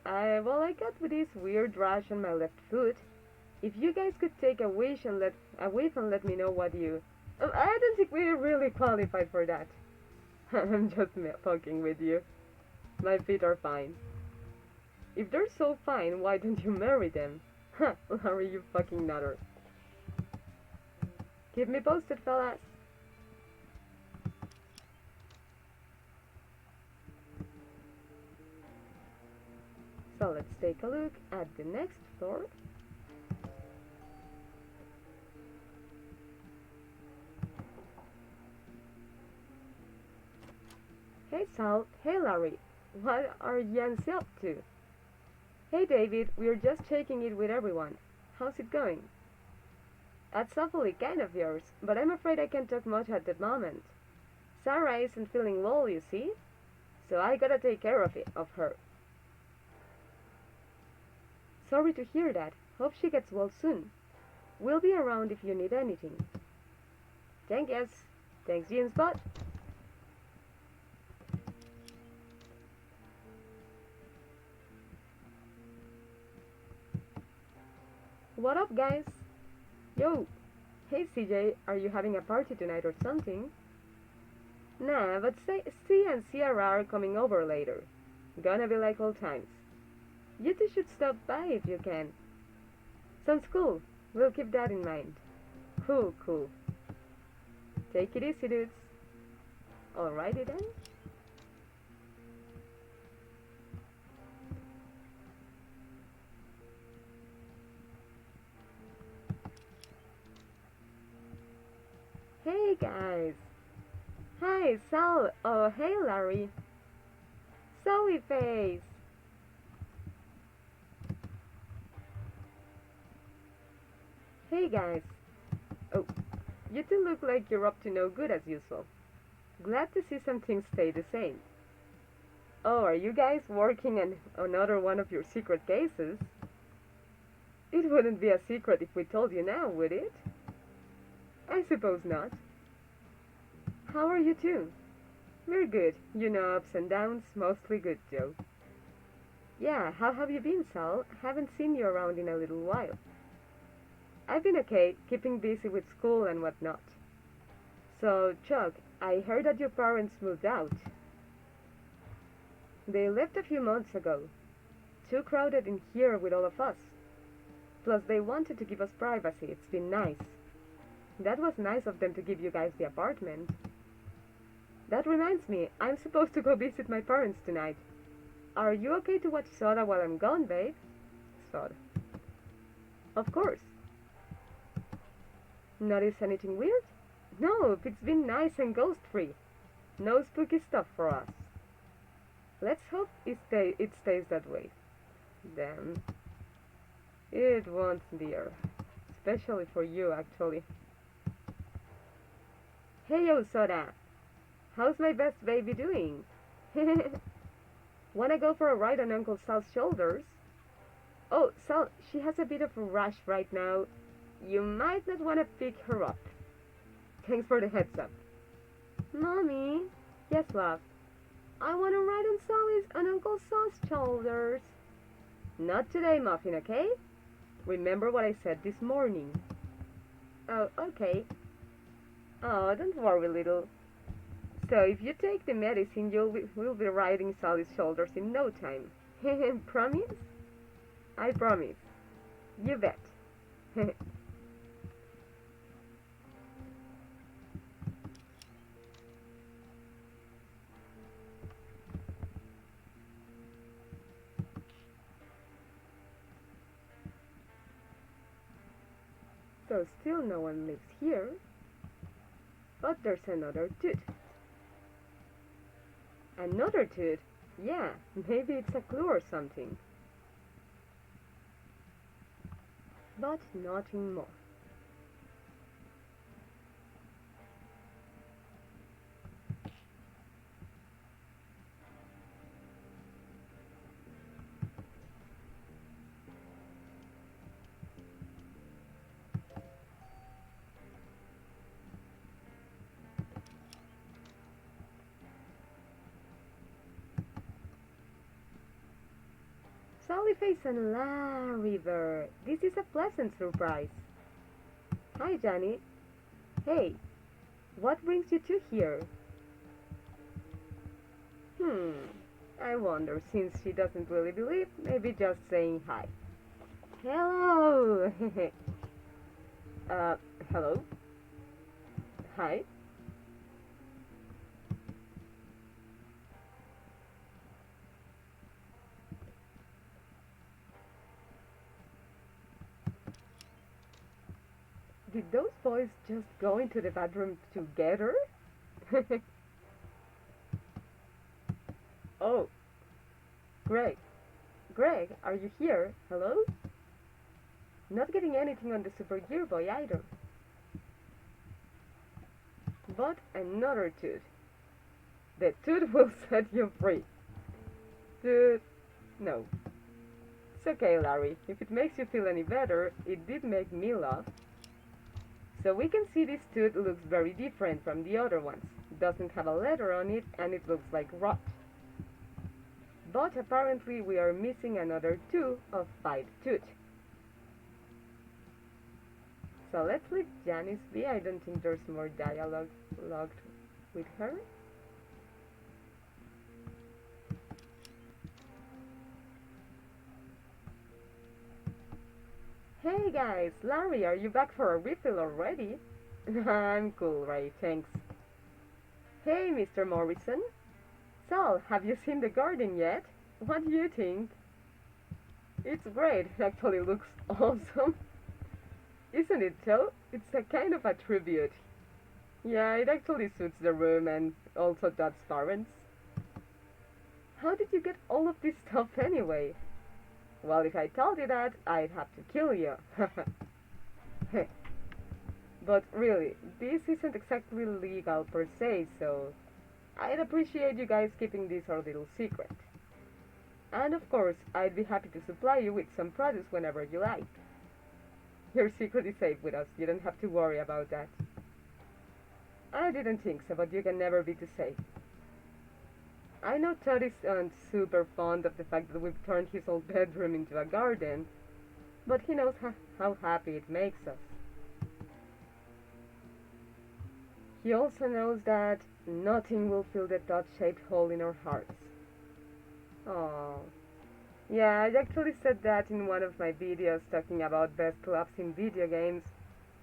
A: I got with this weird rash on my left foot. If you guys could take a wish and let me know what you... I don't think we're really qualified for that. I'm just fucking with you. My feet are fine. If they're so fine, why don't you marry them? Huh, Larry, you fucking nutter. Keep me posted, fellas. So let's take a look at the next floor. Hey Sal, hey Larry, what are Yancy up to? Hey David, we're just checking it with everyone. How's it going? That's awfully kind of yours, but I'm afraid I can't talk much at the moment. Sarah isn't feeling well, you see? So I gotta take care of her. Sorry to hear that. Hope she gets well soon. We'll be around if you need anything. Thank you. Thanks, Jean Spot. What up, guys? Yo! Hey, CJ, are you having a party tonight or something? Nah, but C and Sierra are coming over later. Gonna be like old times. You two should stop by if you can. Sounds cool. We'll keep that in mind. Cool, cool. Take it easy, dudes. Alrighty then. Hey guys. Hi, Sal. Oh, hey Larry. Sully face. Hey guys. Oh, you two look like you're up to no good as usual. Glad to see some things stay the same. Oh, are you guys working on another one of your secret cases? It wouldn't be a secret if we told you now, would it? I suppose not. How are you two? We're good. You know, ups and downs, mostly good, Joe. Yeah, how have you been, Sal? Haven't seen you around in a little while. I've been okay, keeping busy with school and whatnot. So, Chuck, I heard that your parents moved out. They left a few months ago. Too crowded in here with all of us. Plus, they wanted to give us privacy. It's been nice. That was nice of them to give you guys the apartment. That reminds me, I'm supposed to go visit my parents tonight. Are you okay to watch Soda while I'm gone, babe? Soda. Of course. Notice anything weird? No, it's been nice and ghost-free. No spooky stuff for us. Let's hope it stays that way. Damn. It won't, dear. Especially for you, actually. Hey, yo, Soda. How's my best baby doing? Wanna go for a ride on Uncle Sal's shoulders? Oh, Sal, she has a bit of a rash right now. You might not want to pick her up. Thanks for the heads up. Mommy? Yes, love. I want to ride on Uncle Sal's shoulders. Not today, Muffin, okay? Remember what I said this morning. Oh, okay. Oh, don't worry, little. So if you take the medicine, we'll be riding Sally's shoulders in no time. Promise? I promise. You bet. So still no one lives here. But there's another tooth. Another tooth? Yeah, maybe it's a clue or something. But nothing more. Sally Sallyface and Larry Bird. This is a pleasant surprise. Hi, Johnny. Hey, what brings you two here? I wonder, since she doesn't really believe, maybe just saying hi. Hello! Hello? Hi? Did those boys just go into the bathroom together? Oh, Greg. Greg, are you here? Hello? Not getting anything on the Super Gear Boy either. But another tooth. The tooth will set you free. Tooth. No. It's okay, Larry. If it makes you feel any better, it did make me laugh. So we can see this tooth looks very different from the other ones. It doesn't have a letter on it and it looks like rot. But apparently we are missing another 2 of 5 tooth. So let's leave Janice be. I don't think there's more dialogue logged with her. Hey guys, Larry, are you back for a refill already? I'm cool, Ray, thanks. Hey, Mr. Morrison. Sal, have you seen the garden yet? What do you think? It's great, it actually looks awesome. Isn't it so? It's a kind of a tribute. Yeah, it actually suits the room and also Dot's parents. How did you get all of this stuff anyway? Well, if I told you that, I'd have to kill you. But really, this isn't exactly legal per se, so I'd appreciate you guys keeping this our little secret. And of course, I'd be happy to supply you with some produce whenever you like. Your secret is safe with us, you don't have to worry about that. I didn't think so, but you can never be too safe. I know Todd isn't super fond of the fact that we've turned his old bedroom into a garden, but he knows how happy it makes us. He also knows that nothing will fill the Todd-shaped hole in our hearts. Aww. Yeah, I actually said that in one of my videos talking about best clubs in video games.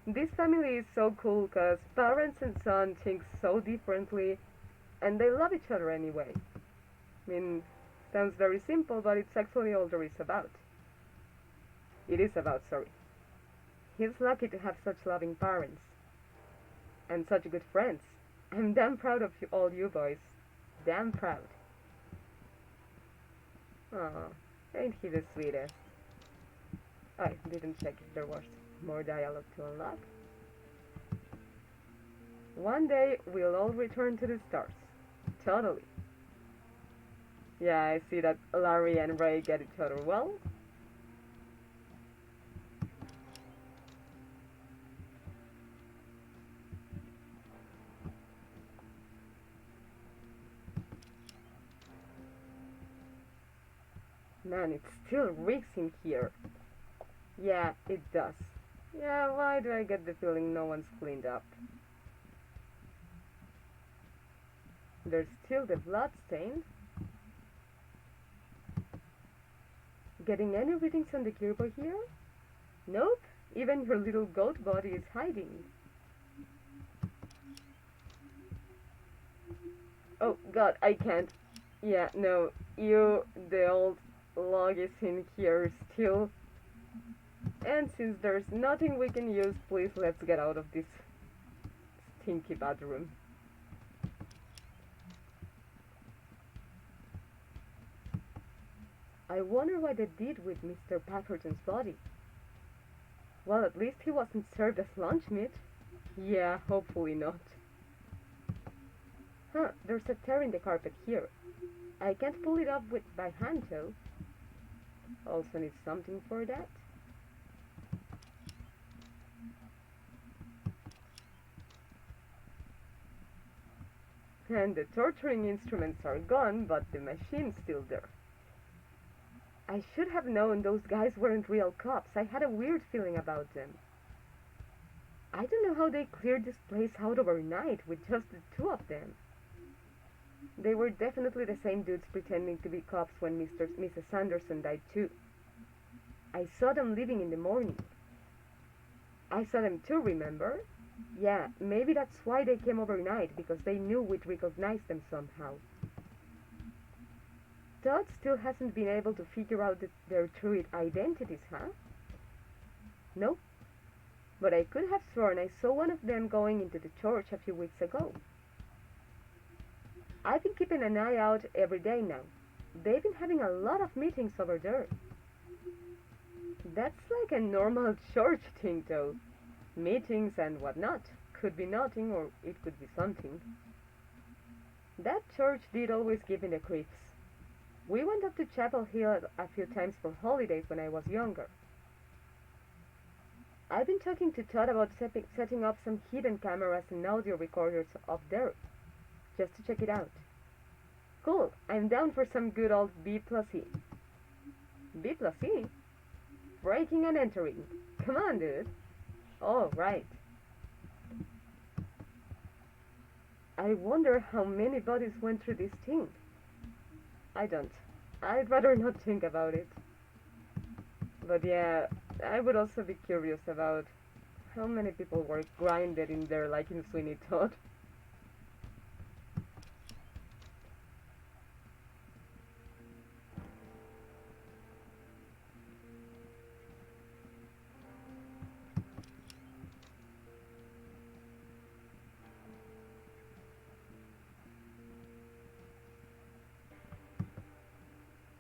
A: This family is so cool because parents and son think so differently, and they love each other anyway. I mean, sounds very simple, but it's actually all there is about. It is about, sorry. He's lucky to have such loving parents. And such good friends. I'm damn proud of all you boys. Damn proud. Aw, ain't he the sweetest? I didn't check if there was more dialogue to unlock. One day we'll all return to the stars. Totally. Yeah, I see that Larry and Ray get each other well. Man, it still reeks in here. Yeah, it does. Yeah, why do I get the feeling no one's cleaned up? There's still the blood stain. Getting any readings on the gearbox here? Nope, even your little goat body is hiding. Oh god, I can't. Yeah, no, the old log is in here still. And since there's nothing we can use, please let's get out of this stinky bathroom. I wonder what they did with Mr. Patterson's body. Well, at least he wasn't served as lunch meat. Yeah, hopefully not. Huh, there's a tear in the carpet here. I can't pull it up by hand though. Also need something for that. And the torturing instruments are gone, but the machine's still there. I should have known those guys weren't real cops. I had a weird feeling about them. I don't know how they cleared this place out overnight with just the two of them. They were definitely the same dudes pretending to be cops when Mrs. Sanderson died too. I saw them leaving in the morning. I saw them too, remember? Yeah, maybe that's why they came overnight, because they knew we'd recognize them somehow. Todd still hasn't been able to figure out their true identities, huh? No, but I could have sworn I saw one of them going into the church a few weeks ago. I've been keeping an eye out every day now. They've been having a lot of meetings over there. That's like a normal church thing, though. Meetings and whatnot. Could be nothing or it could be something. That church did always give me the creeps. We went up to Chapel Hill a few times for holidays when I was younger. I've been talking to Todd about setting up some hidden cameras and audio recorders up there, just to check it out. Cool, I'm down for some good old B plus E. B plus E? Breaking and entering. Come on, dude. Oh, right. I wonder how many bodies went through this thing. I don't. I'd rather not think about it. But yeah, I would also be curious about how many people were grinded in there like in Sweeney Todd.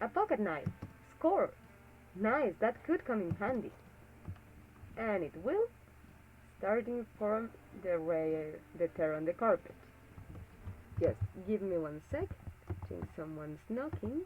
A: A pocket knife. Score. Nice, that could come in handy. And it will, starting from the tear on the carpet. Just give me 1 sec. I think someone's knocking.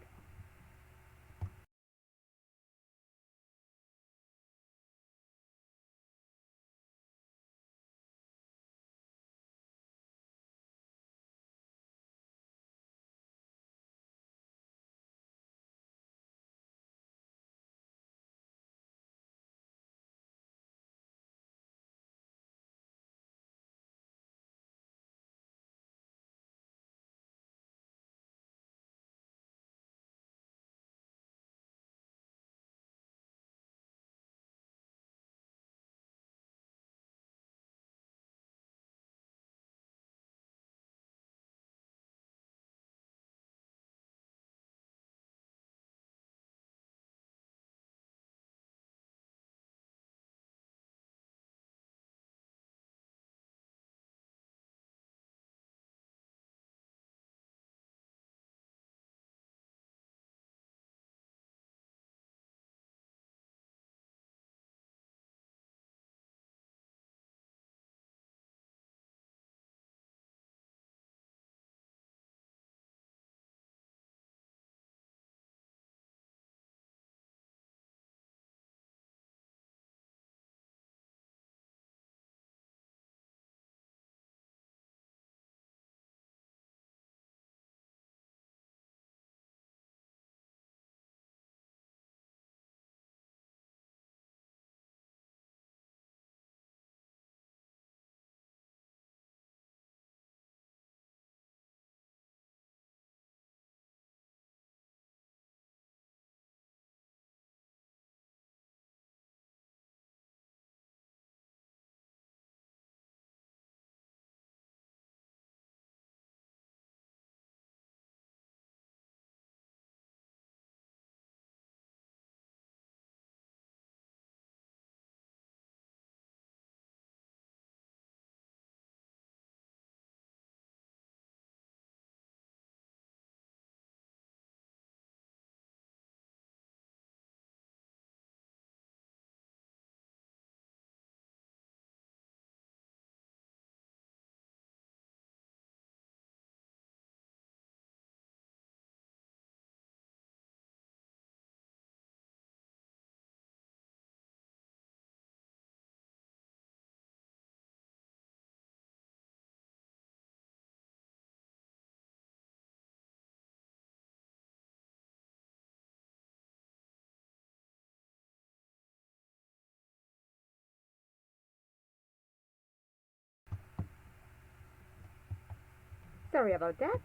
A: Sorry about that.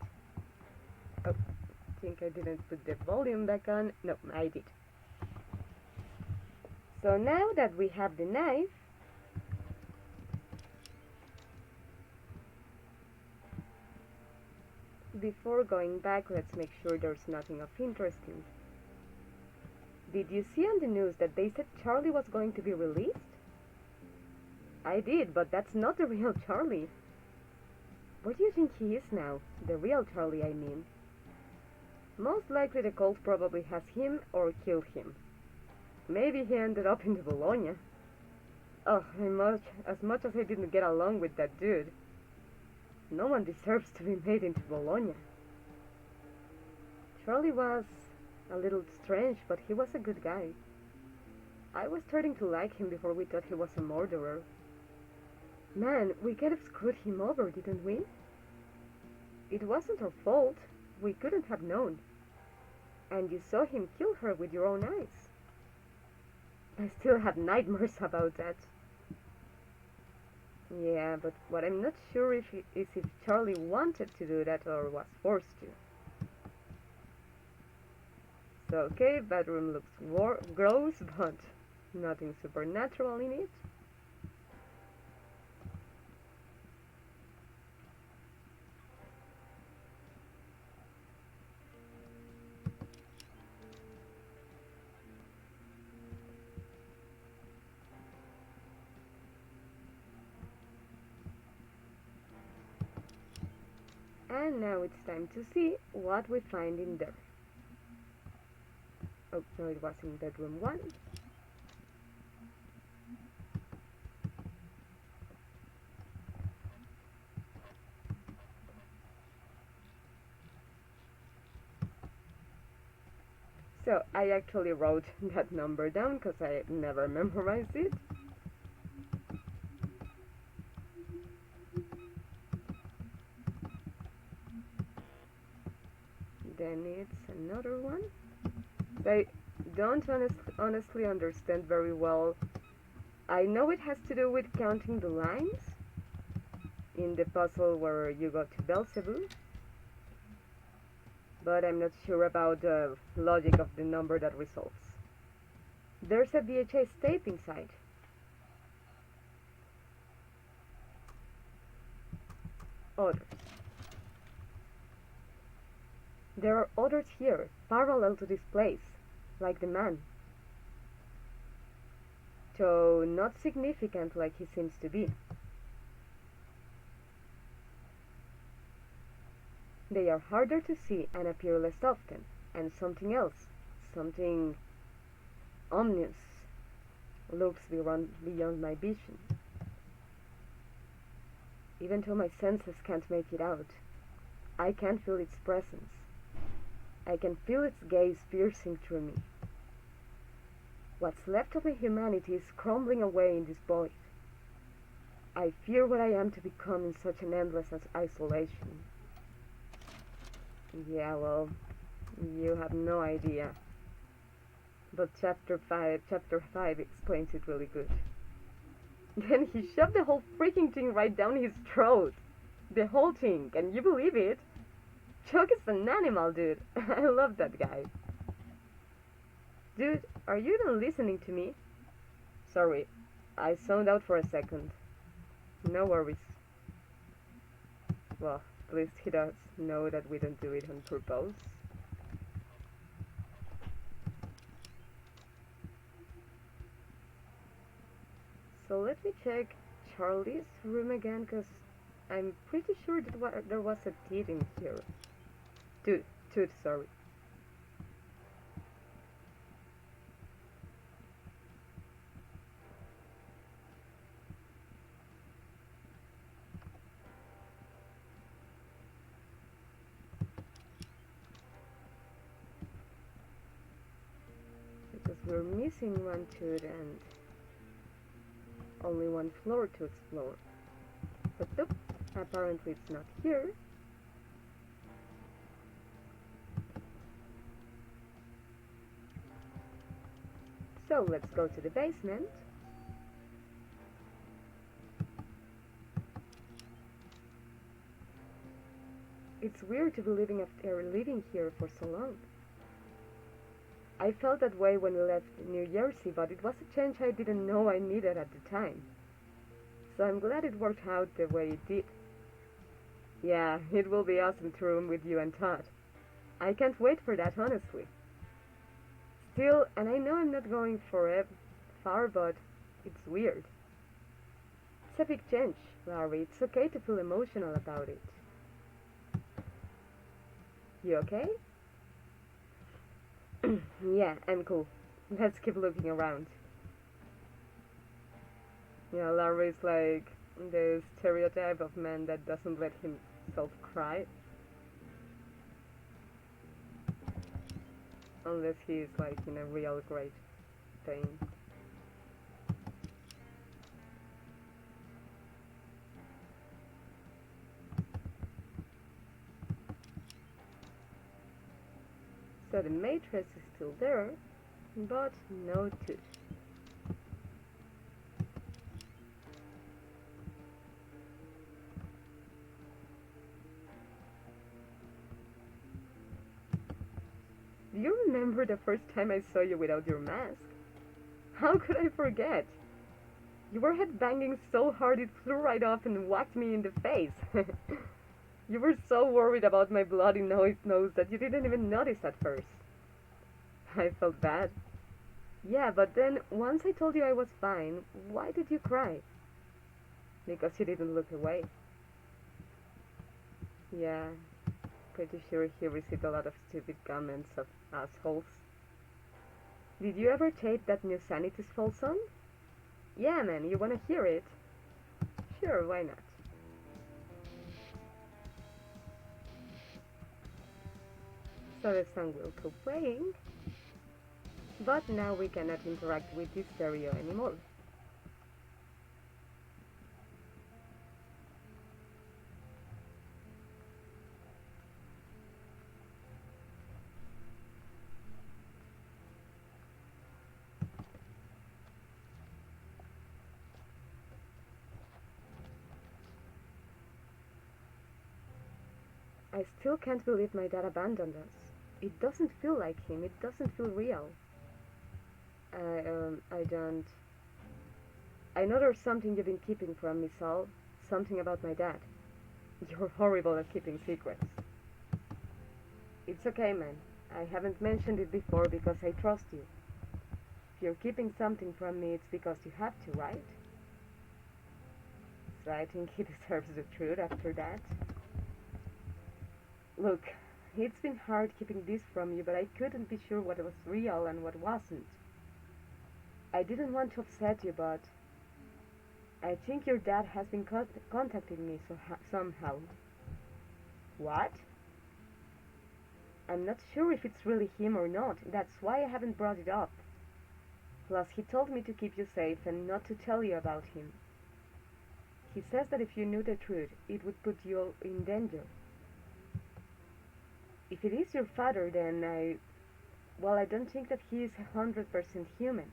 A: Oh, I think I didn't put the volume back on. No, I did. So now that we have the knife, before going back, let's make sure there's nothing of interesting. Did you see on the news that they said Charlie was going to be released? I did, but that's not the real Charlie. Where do you think he is now? The real Charlie, I mean. Most likely the cult probably has him or killed him. Maybe he ended up in the Bologna. Oh, as much as I didn't get along with that dude, no one deserves to be made into Bologna. Charlie was a little strange, but he was a good guy. I was starting to like him before we thought he was a murderer. Man, we kind of screwed him over, didn't we? It wasn't our fault. We couldn't have known. And you saw him kill her with your own eyes. I still have nightmares about that. Yeah, but what I'm not sure is if Charlie wanted to do that or was forced to. So, okay, bedroom looks gross, but nothing supernatural in it. And now it's time to see what we find in there. Oh, no, it was in bedroom 1. So I actually wrote that number down because I never memorized it. Then it's another one. I don't honestly understand very well. I know it has to do with counting the lines in the puzzle where you go to Belzebub, but I'm not sure about the logic of the number that resolves. There's a VHS tape inside. Others. There are others here, parallel to this place, like the man. So not significant like he seems to be. They are harder to see and appear less often, and something else, something ominous, looks beyond my vision. Even though my senses can't make it out, I can feel its presence. I can feel its gaze piercing through me. What's left of my humanity is crumbling away in this void. I fear what I am to become in such an endless isolation. Yeah, well, you have no idea. But chapter 5 explains it really good. Then he shoved the whole freaking thing right down his throat. The whole thing, can you believe it? Chuck is an animal, dude. I love that guy. Dude, are you even listening to me? Sorry, I zoned out for a second. No worries. Well, at least he does know that we don't do it on purpose. So let me check Charlie's room again, because I'm pretty sure that there was a teeth in here. Tooth, sorry. Because we're missing one tooth and only one floor to explore. But nope, apparently it's not here. So let's go to the basement. It's weird to be living after living here for so long. I felt that way when we left New Jersey, but it was a change I didn't know I needed at the time. So I'm glad it worked out the way it did. Yeah, it will be awesome to room with you and Todd. I can't wait for that, honestly. Still, and I know I'm not going far, but it's weird. It's a big change, Larry. It's okay to feel emotional about it. You okay? Yeah, I'm cool. Let's keep looking around. Yeah, Larry's like the stereotype of man that doesn't let himself cry. Unless he's like in a real great pain. So the mattress is still there, but no tooth. Do you remember the first time I saw you without your mask? How could I forget? You were headbanging so hard it flew right off and whacked me in the face. You were so worried about my bloody nose that you didn't even notice at first. I felt bad. Yeah, but then once I told you I was fine, why did you cry? Because you didn't look away. Yeah, pretty sure he received a lot of stupid comments of assholes. Did you ever tape that new Sanity's Fall song? Yeah, man, you wanna hear it? Sure, why not? So the song will keep playing, but now we cannot interact with this stereo anymore. I still can't believe my dad abandoned us. It doesn't feel like him. It doesn't feel real. I don't. I know there's something you've been keeping from me, Saul. Something about my dad. You're horrible at keeping secrets. It's okay, man. I haven't mentioned it before because I trust you. If you're keeping something from me, it's because you have to, right? So I think he deserves the truth after that. Look, it's been hard keeping this from you, but I couldn't be sure what was real and what wasn't. I didn't want to upset you, but I think your dad has been contacting me somehow. What? I'm not sure if it's really him or not. That's why I haven't brought it up. Plus, he told me to keep you safe and not to tell you about him. He says that if you knew the truth, it would put you in danger. If it is your father, then I don't think that he is 100% human.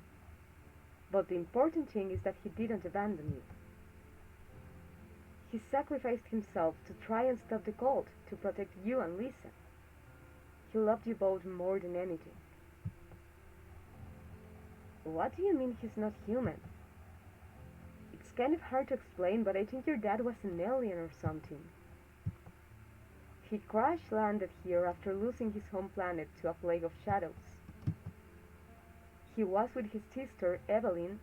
A: But the important thing is that he didn't abandon you. He sacrificed himself to try and stop the cult, to protect you and Lisa. He loved you both more than anything. What do you mean he's not human? It's kind of hard to explain, but I think your dad was an alien or something. He crash-landed here after losing his home planet to a plague of shadows. He was with his sister, Evelyn,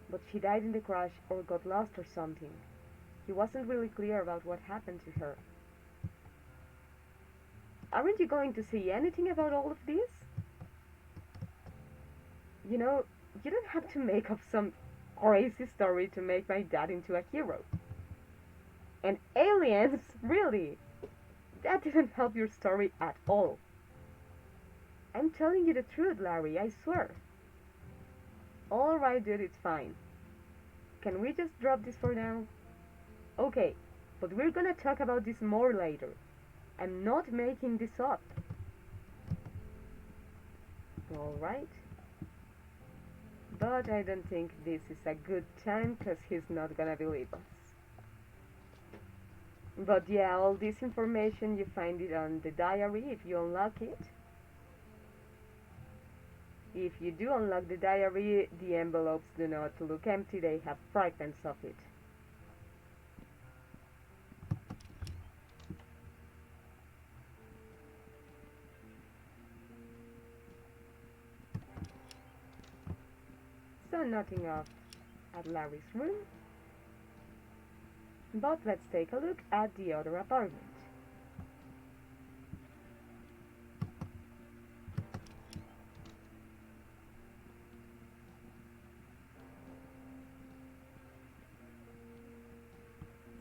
A: but she died in the crash or got lost or something. He wasn't really clear about what happened to her. Aren't you going to say anything about all of this? You know, you don't have to make up some crazy story to make my dad into a hero. And aliens, really? That didn't help your story at all. I'm telling you the truth, Larry, I swear. Alright, dude, it's fine. Can we just drop this for now? Okay, but we're gonna talk about this more later. I'm not making this up. Alright. But I don't think this is a good time because he's not gonna believe us. But yeah, all this information you find it on the diary if you unlock it. If you do unlock the diary, the envelopes do not look empty, they have fragments of it. So nothing of at Larry's room, but let's take a look at the other apartment.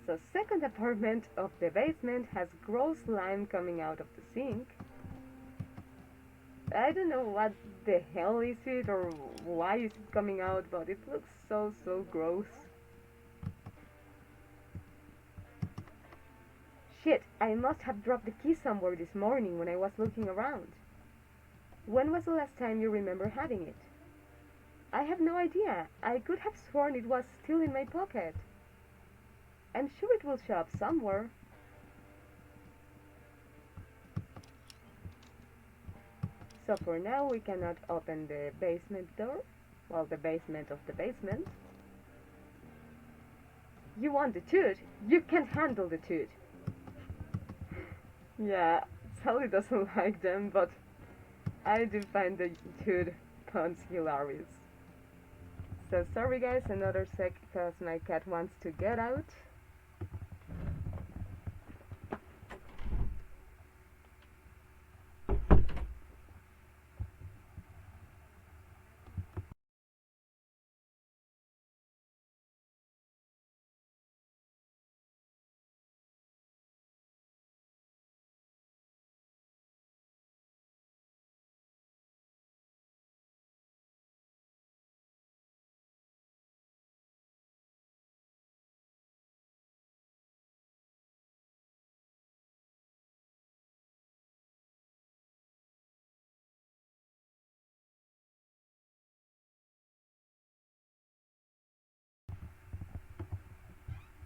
A: So second apartment of the basement has gross slime coming out of the sink. I don't know what the hell is it or why is it coming out, but it looks so gross. Shit, I must have dropped the key somewhere this morning when I was looking around. When was the last time you remember having it? I have no idea. I could have sworn it was still in my pocket. I'm sure it will show up somewhere. So for now we cannot open the basement door. Well, the basement of the basement. You want the tooth? You can't handle the tooth. Yeah, Sally doesn't like them, but I do find the tooth puns hilarious. So sorry guys, another sec because my cat wants to get out.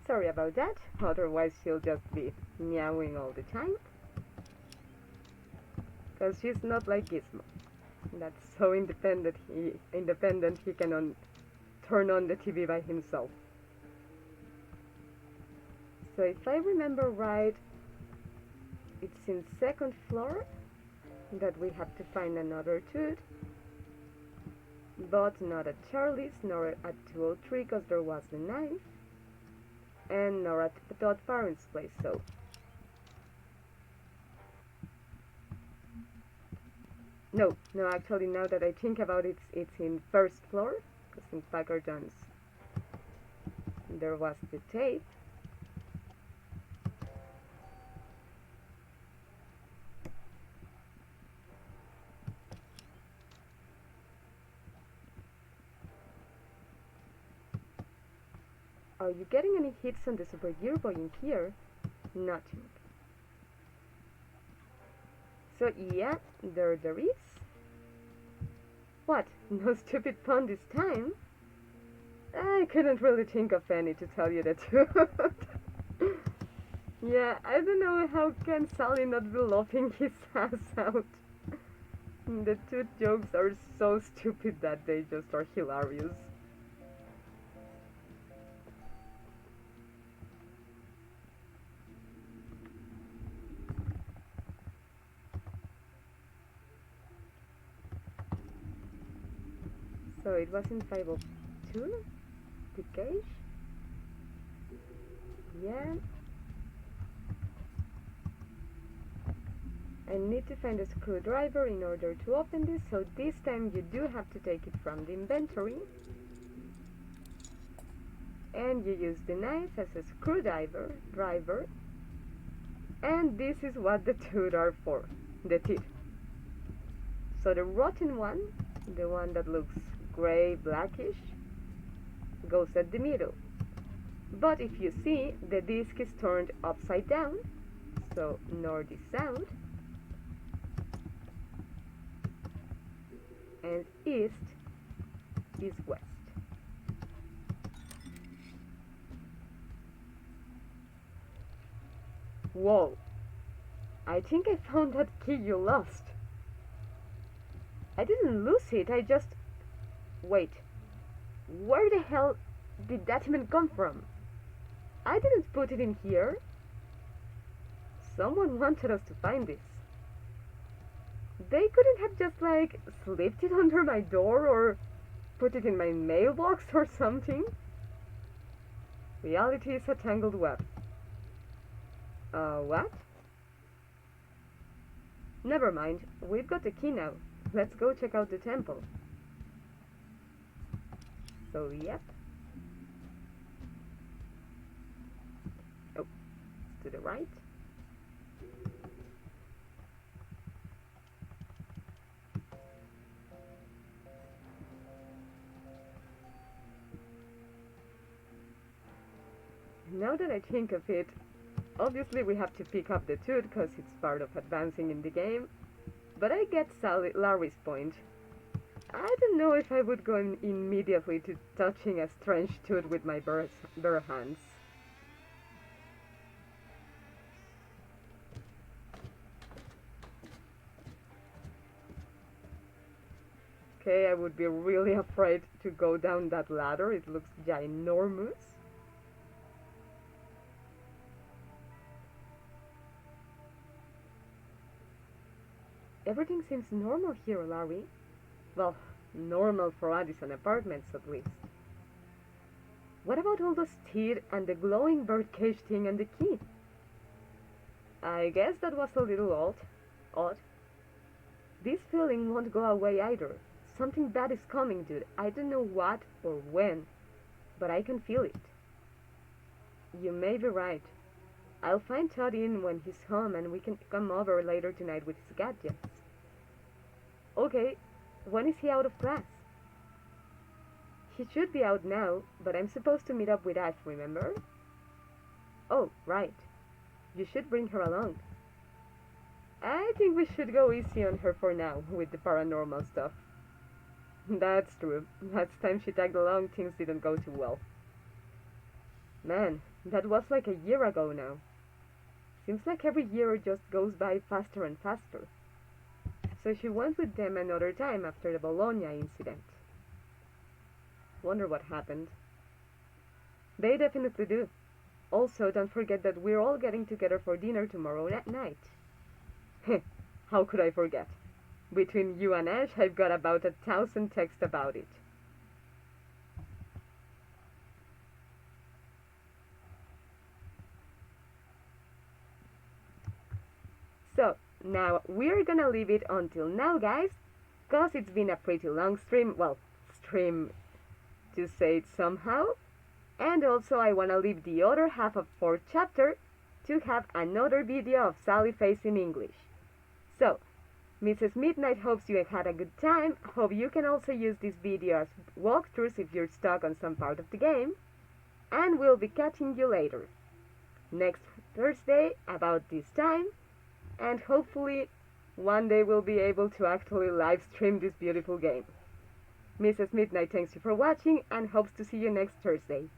A: Sorry about that, otherwise she'll just be meowing all the time. Because she's not like Gizmo. That's so independent he can turn on the TV by himself. So if I remember right, it's in second floor that we have to find another tooth. But not at Charlie's, nor at 203 because there was the knife. And nor at Todd Parents' place, so. No, actually now that I think about it, it's in first floor, because in Packardon's there was the tape. Are you getting any hits on the Super Gear Boy in here? Nothing. So yeah, there is. What? No stupid pun this time? I couldn't really think of any, to tell you the truth. Yeah, I don't know how can Sally not be laughing his ass out. The two jokes are so stupid that they just are hilarious. So it was in 502, the cage. Yeah. I need to find a screwdriver in order to open this, so this time you do have to take it from the inventory. And you use the knife as a screwdriver, and this is what the teeth are for, the teeth. So the rotten one, the one that looks gray, blackish, goes at the middle. But if you see, the disc is turned upside down, so north is south, and east is west. Whoa, I think I found that key you lost. I didn't lose it, I just... Wait, where the hell did that even come from? I didn't put it in here. Someone wanted us to find this. They couldn't have just, like, slipped it under my door or put it in my mailbox or something. Reality is a tangled web. What? Never mind, we've got the key now. Let's go check out the temple. So, yep. Oh, to the right. Now that I think of it, obviously we have to pick up the tooth because it's part of advancing in the game, but I get Larry's point. I don't know if I would go immediately to touching a strange tooth with my bare hands. Okay, I would be really afraid to go down that ladder, it looks ginormous. Everything seems normal here, Larry. Well, normal for Addison Apparments, at least. What about all those teeth and the glowing birdcage thing and the key? I guess that was a little odd. This feeling won't go away either. Something bad is coming, dude. I don't know what or when, but I can feel it. You may be right. I'll find Todd in when he's home and we can come over later tonight with his gadgets. Okay, when is he out of class? He should be out now, but I'm supposed to meet up with Ash, remember? Oh, right. You should bring her along. I think we should go easy on her for now, with the paranormal stuff. That's true. Last time she tagged along, things didn't go too well. Man, that was like a year ago now. Seems like every year just goes by faster and faster. So she went with them another time after the Bologna incident. Wonder what happened. They definitely do. Also, don't forget that we're all getting together for dinner tomorrow night. How could I forget? Between you and Ash, I've got about 1,000 texts about it. So, now we're gonna leave it until now, guys, cause it's been a pretty long stream, well, stream to say it somehow, and also I wanna leave the other half of 4th chapter to have another video of Sally Face in English. So, Mrs. Midnight hopes you had a good time, hope you can also use this video as walkthroughs if you're stuck on some part of the game, and we'll be catching you later. Next Thursday, about this time, and hopefully one day we'll be able to actually live stream this beautiful game. Mrs. Midnight thanks you for watching and hopes to see you next Thursday.